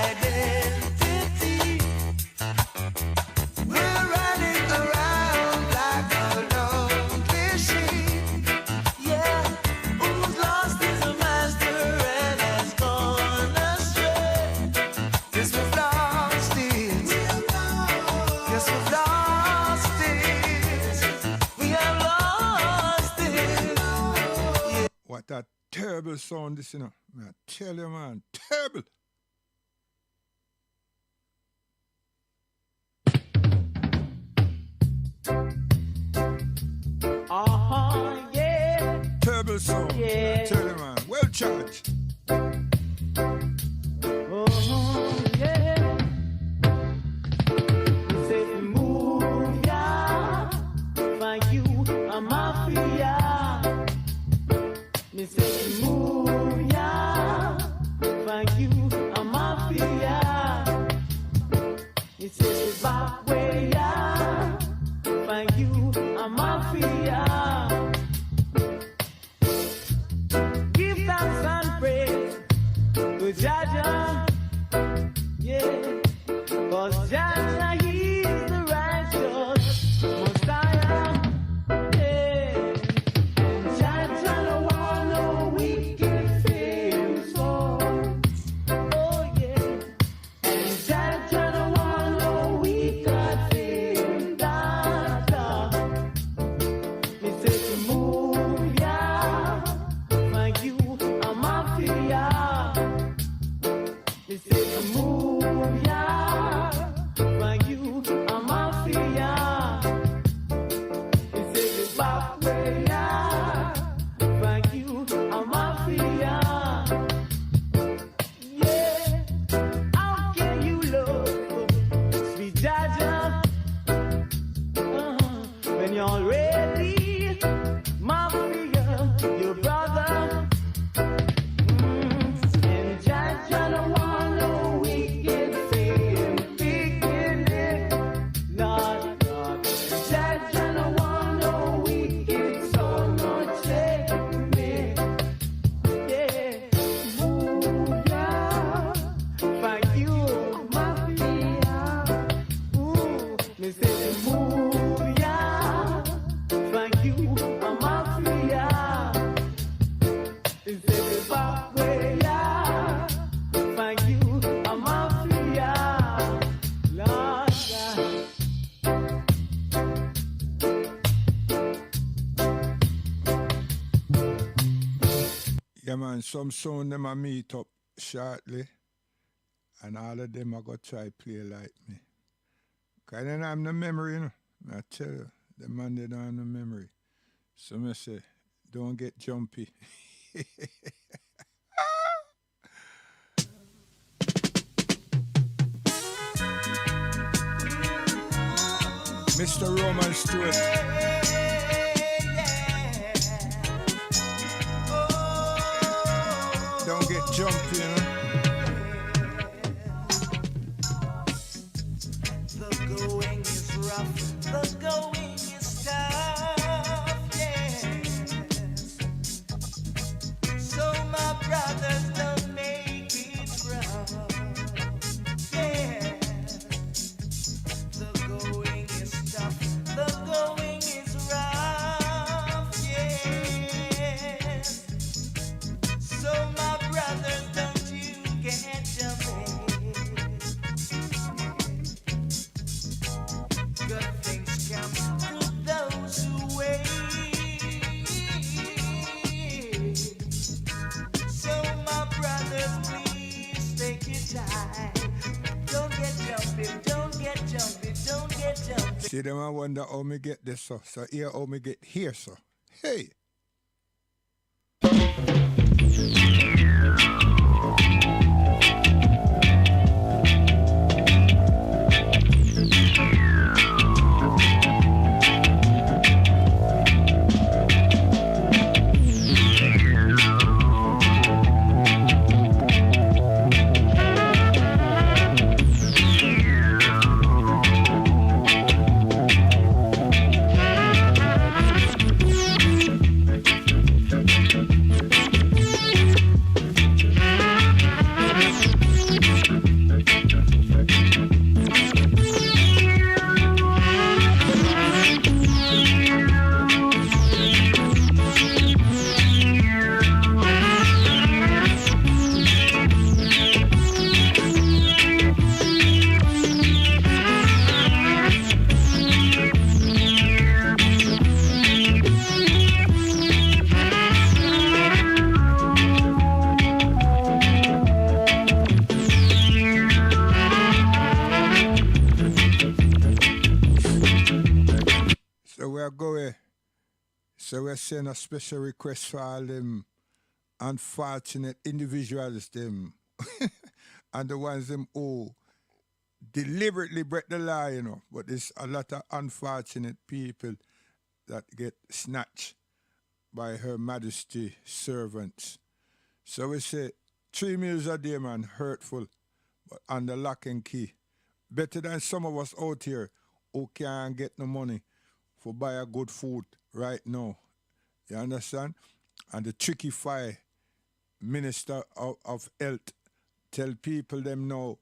identity? We're running around like a lonely sheep. Yeah, who's lost is a master and has gone astray. Yes, we've lost it. Yes, we've lost it. We have lost it. What a terrible sound this, you know. I tell you, man, terrible. Yeah. Terrible sound. Yeah. I tell you, man. Well charged. Oh, yeah. We say we move, yeah. Find you a mafia. Me say we move, yeah. Find you a mafia. Me say we back way, yeah. Find you a mafia. Give thanks and praise to Jaja, yeah, 'cause Jaja is the righteous Messiah, yeah. Jaja no want no wicked fame, so, oh yeah. And Jaja no want no wicked fame, data. Me say to move, yeah, find you a mafia. Me say to move, yeah, find you a mafia. Me say to back way, yeah, find you a mafia. Yeah, how can you love sweet Jaja when you're already mafia, your brother? And Jaja don't want no wicked fame, picking it, not. Jaja don't want no wicked son, no take me. Yeah, move, yeah, find you, mafia. Ooh, me say to move, yeah, find you, a mafia. Me say to back way, yeah, find you, a mafia. Lord, Yeah, man, some sound them a meet up shortly, and all of them are going to try play like me. Because they don't have no memory, you know. I tell you, the man, they don't have no memory. So I say, don't get jumpy. Mr. Roman Stewart. Don't get jumpy, you know. the going is rough, the going is tough, yes. So See them, I wonder how me get this, so here how me get here, so. Hey. So we're sending a special request for all them unfortunate individuals, them, and the ones them who deliberately break the law, you know. But there's a lot of unfortunate people that get snatched by Her Majesty servants. So we say 3 meals a day, man, hurtful, but under lock and key. Better than some of us out here who can't get no money for buy a good food right now. You understand? And the tricky fire Minister of Health tell people them now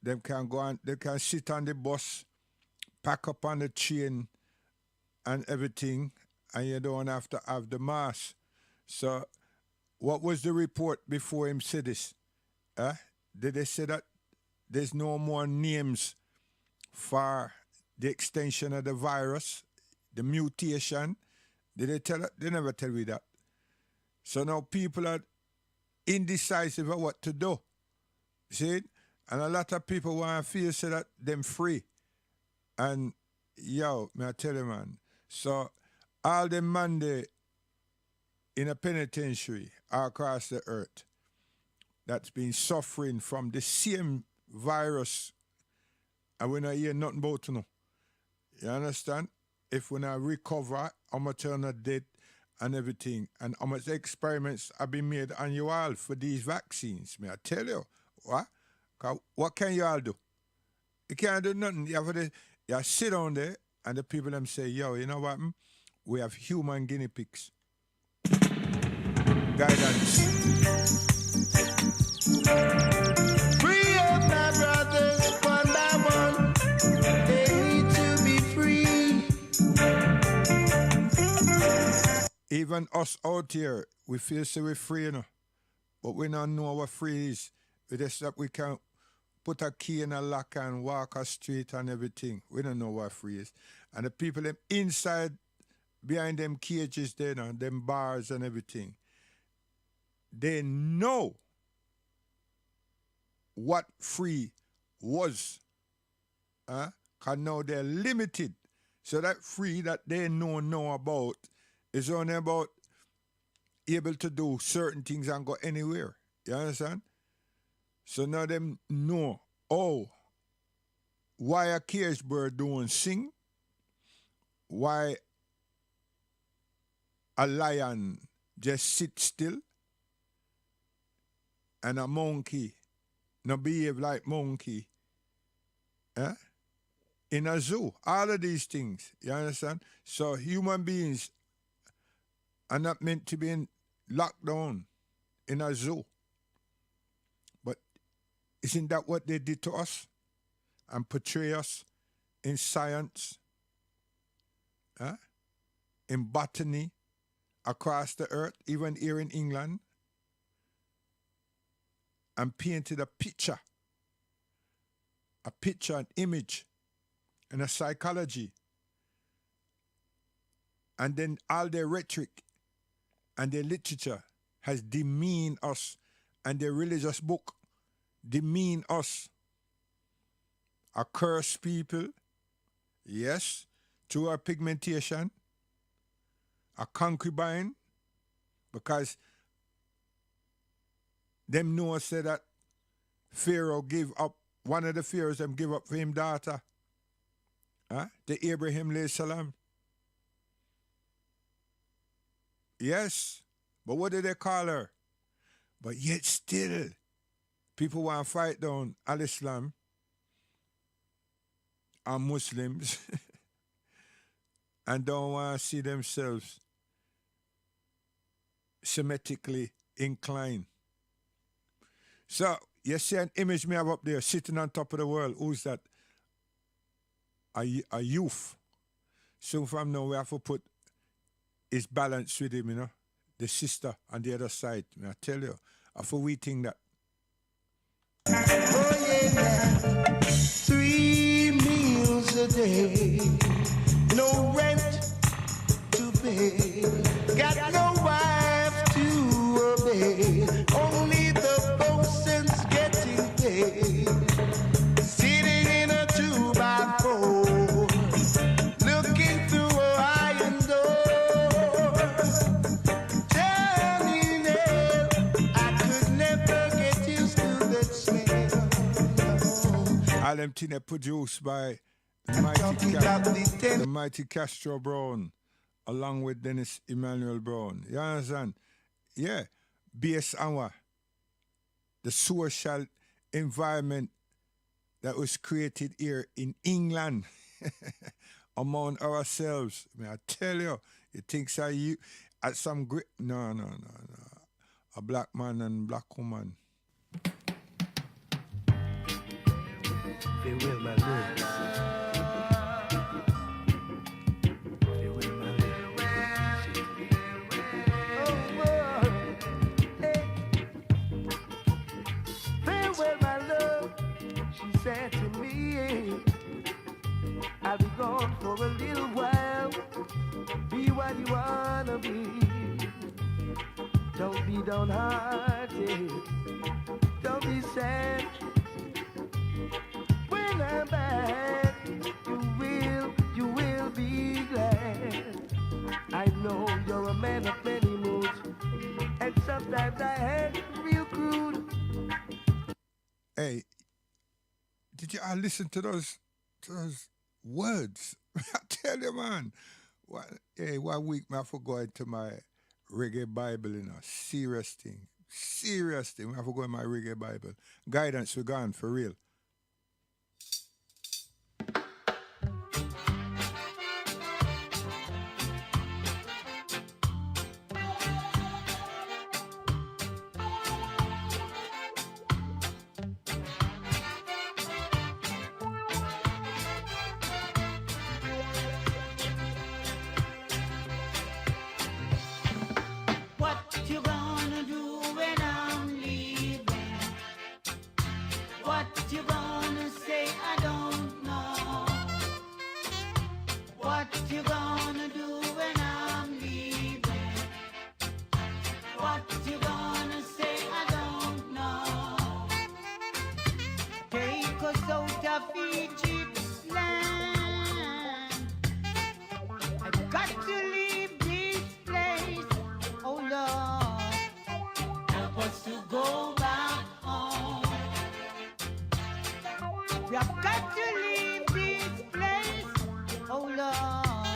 them can go on, they can sit on the bus, pack up on the train and everything, and you don't have to have the mask. So what was the report before him said this? Did they say that there's no more names for the extension of the virus, the mutation? Did they tell it? They never tell me that. So now people are indecisive of what to do. See it? And a lot of people want to feel so that them free. And yo, may I tell you, man. So all the Monday in a penitentiary across the earth that's been suffering from the same virus, and we not hear nothing about it. You understand? If we not recover, how much are not dead and everything, and how much experiments have been made on you all for these vaccines. May I tell you? What? 'Cause what can you all do? You can't do nothing. You sit down there and the people them say, yo, you know what? We have human guinea pigs. Guidance. Free up my brothers one by one. They need to be free. Even us out here, we feel so we're free, you know. But we don't know what free is. We just that we can put a key in a lock and walk a street and everything. We don't know what free is. And the people them inside, behind them cages there, you know, them bars and everything, they know what free was. 'Cause now they're limited. So that free that they know about is only about able to do certain things and go anywhere. You understand? So now them know, why a cage bird don't sing, why a lion just sit still, and a monkey no behave like monkey in a zoo. All of these things, you understand? So human beings are not meant to be in lockdown in a zoo. But isn't that what they did to us? And portray us in science, in botany, across the earth, even here in England, and painted a picture, an image, and a psychology. And then all their rhetoric and their literature has demeaned us, and their religious book demean us. A cursed people, yes, through her pigmentation, a concubine, because them know say that Pharaoh give up, one of the pharaohs them give up for him daughter, to Abraham alayhi salam. Yes, but what did they call her? But yet still, people want to fight down Al-Islam and Muslims and don't want to see themselves Semitically inclined. So, you see an image me have up there sitting on top of the world. Who's that? A youth. So from now we have to put his balance with him, you know. The sister on the other side. I tell you, I for we think that. Oh yeah, 3 meals a day, no rent to pay, got no wife to obey, only the bosun's getting paid, sitting in a 2x4, looking through an iron door, turning it, I could never get used to the smell. All them things produced by the mighty Castro Brown, along with Dennis Emmanuel Brown. You understand? Yeah. Based on what? The social environment that was created here in England among ourselves. I tell you, you think so you at some great no. A black man and black woman. Farewell, my lips. Farewell, my lips. Farewell, my love. She said to me, I'll be gone for a little while. Be what you wanna be. Don't be downhearted. Don't be sad. When I'm back, you will be glad. I know you're a man of many moods, and sometimes I act real crude. Hey, did you all listen to those words? I tell you, man. One week I forgot into my reggae Bible, you know, serious thing. I forgot my reggae Bible. Guidance we gone for real. What you gonna do when I'm leaving? What you gonna say? I don't know. What you gonna do when I'm leaving? What you gonna say? I don't know. Take us out of Egypt's land. I've got to leave this place. Oh Lord, help us to go back home. We have got to leave this place. Oh Lord,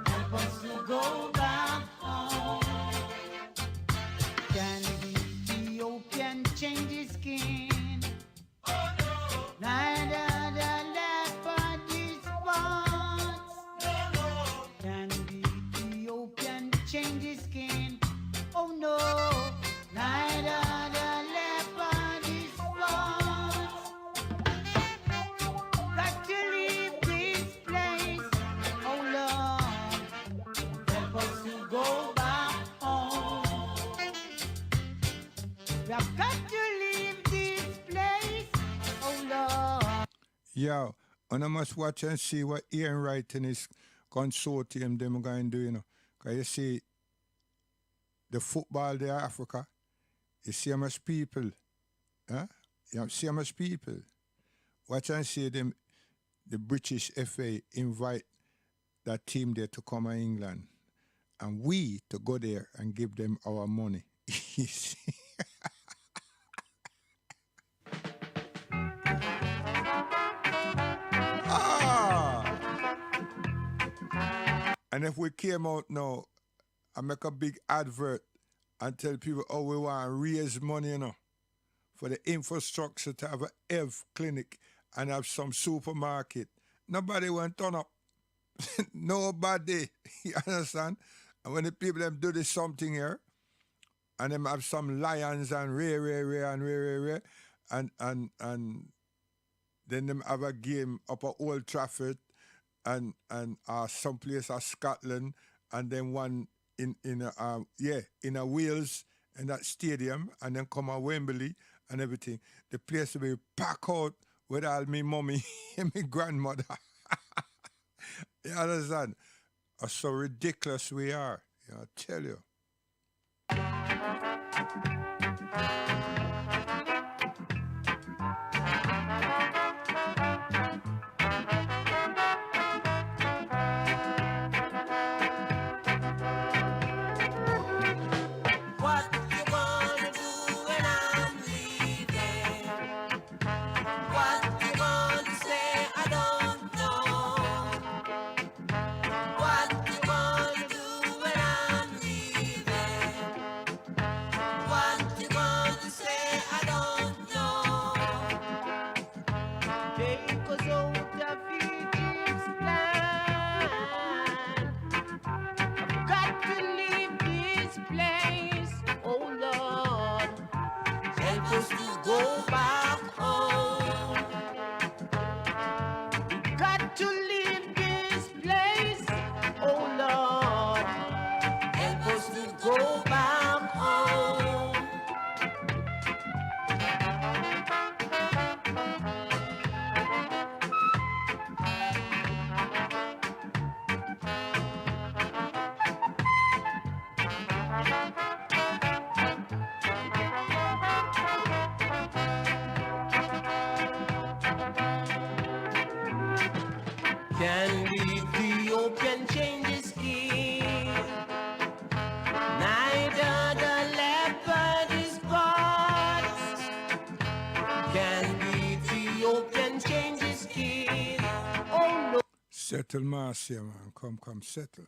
help us to go back home. Can the Ethiopian change his skin? Oh no. Neither the leopard his spots. No. Can the Ethiopian change his skin? Oh no, neither the leopard his spots. Got to leave this place. Oh Lord, help us to go back home. We have got to leave this place. Oh Lord. Yo, and I must watch and see what Ian Wright and his consortium them going to do, you know. Because you see, the football there, Africa, you see how much people, you see how much people. Watch and see them, the British FA invite that team there to come to England, and we to go there and give them our money. You see? And if we came out now and make a big advert and tell people, oh, we want to raise money, you know, for the infrastructure to have a health clinic and have some supermarket, nobody won't turn up. Nobody. You understand? And when the people them do this something here, and them have some lions and rare, and then them have a game up at Old Trafford and some place at Scotland, and then one in a Wales in that stadium, and then come at Wembley and everything. The place will be packed out with all me mommy and me grandmother. You understand? So ridiculous we are. You know, I tell you. Can the Ethiopian change his skin? Neither the leopard is God. Can the Ethiopian change his skin? Oh no. Settle Marcia, man. Come, settle.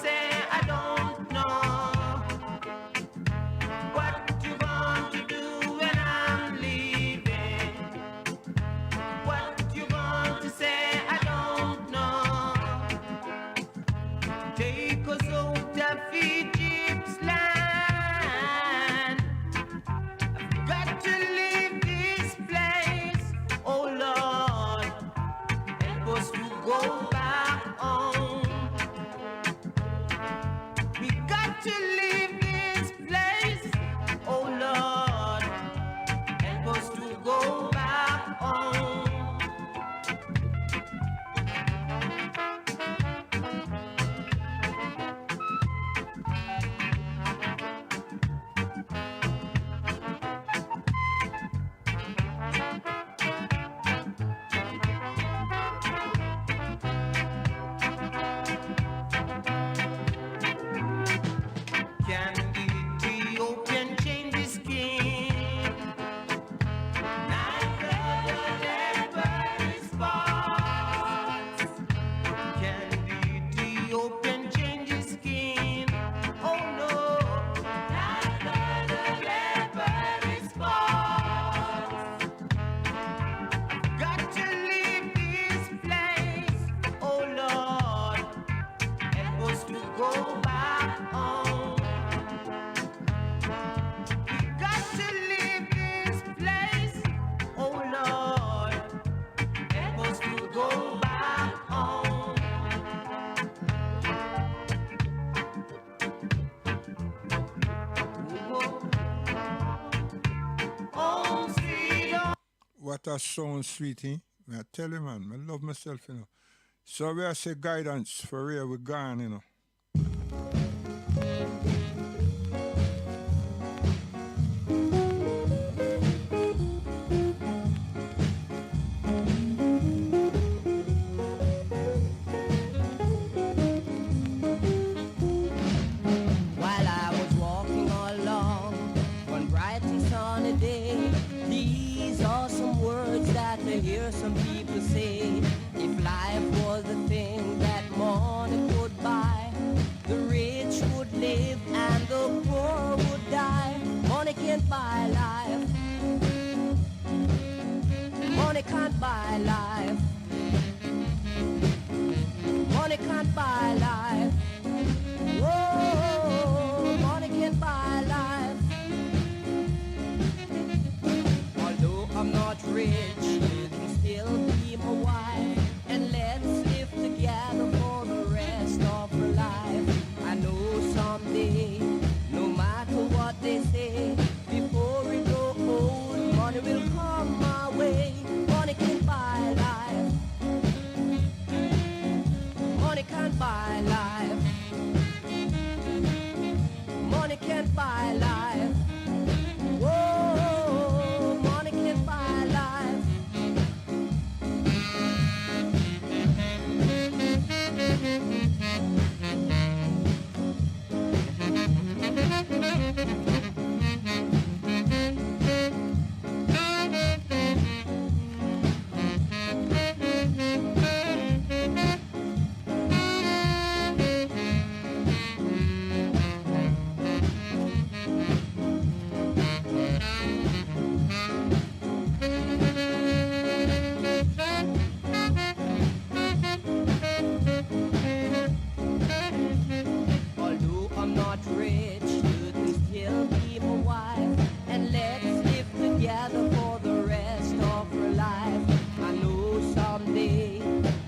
Say I That a sound sweetie. I tell you, man, I love myself, you know. So we are say guidance for real, we're gone, you know. While I was walking along one bright and sunny day, these are some words that I hear some people say. If life was a thing that money could buy, the rich would live and the poor would die. Money can't buy life. Money can't buy life. Money can't buy life. Whoa, money can't buy life. Although I'm not rich, you can still be my wife, and let's live together for the rest of our life. I know someday, no matter what they say, before we grow old, money will come my way. Money can't buy life. Money can't buy life. Money can't buy life. Whoa, money can't buy life. Although I'm not rich, you can still be my wife, and let's live together for the rest of our life. I know someday,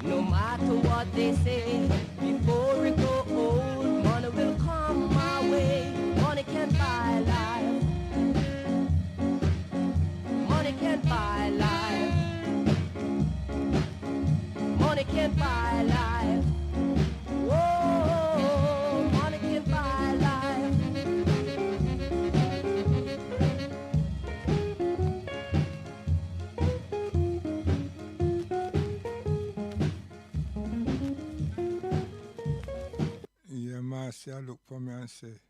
no matter what they say, before we grow old, money will come my way. Money can't buy life. Money can't buy life. Money can't buy life. Whoa, money can't buy life. Yeah, Marcy, I look for me and say,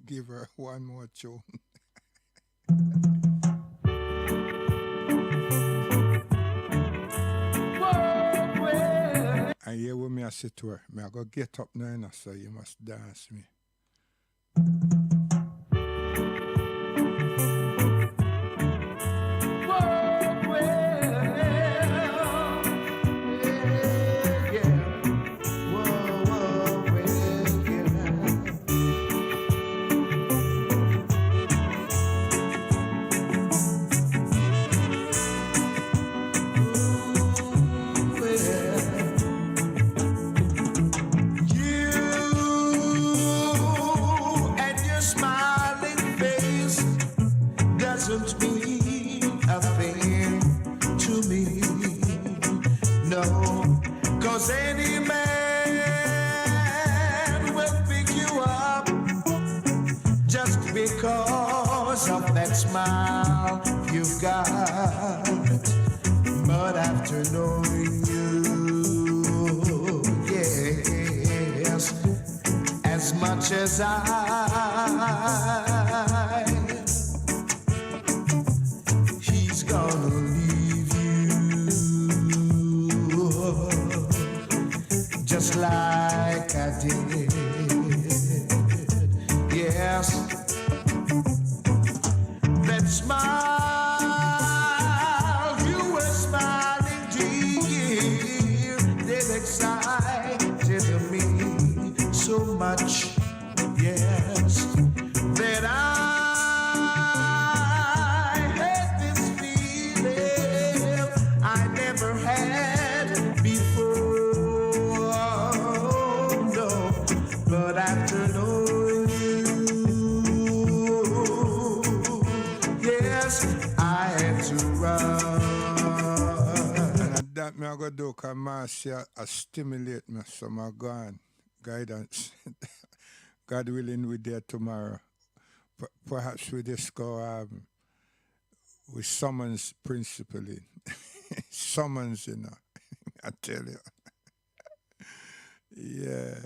give her one more tune. And here with me, I say to her, me I go get up now, you know, so you must dance me. And your smiling face doesn't mean a thing to me. No, 'cause any man will pick you up just because of that smile you've got. But after knowing you, yes, as much as he's gonna leave you just like I did. Yes, that smile you were smiling, dear, did excited me so much. Yes, that I had this feeling I never had before. No, but after knowing you, yes, go do, because Marcia stimulate me, so I'm gone. Guidance. God willing, we're there tomorrow. Perhaps we just go with summons principally. Summons, I tell you. Yeah.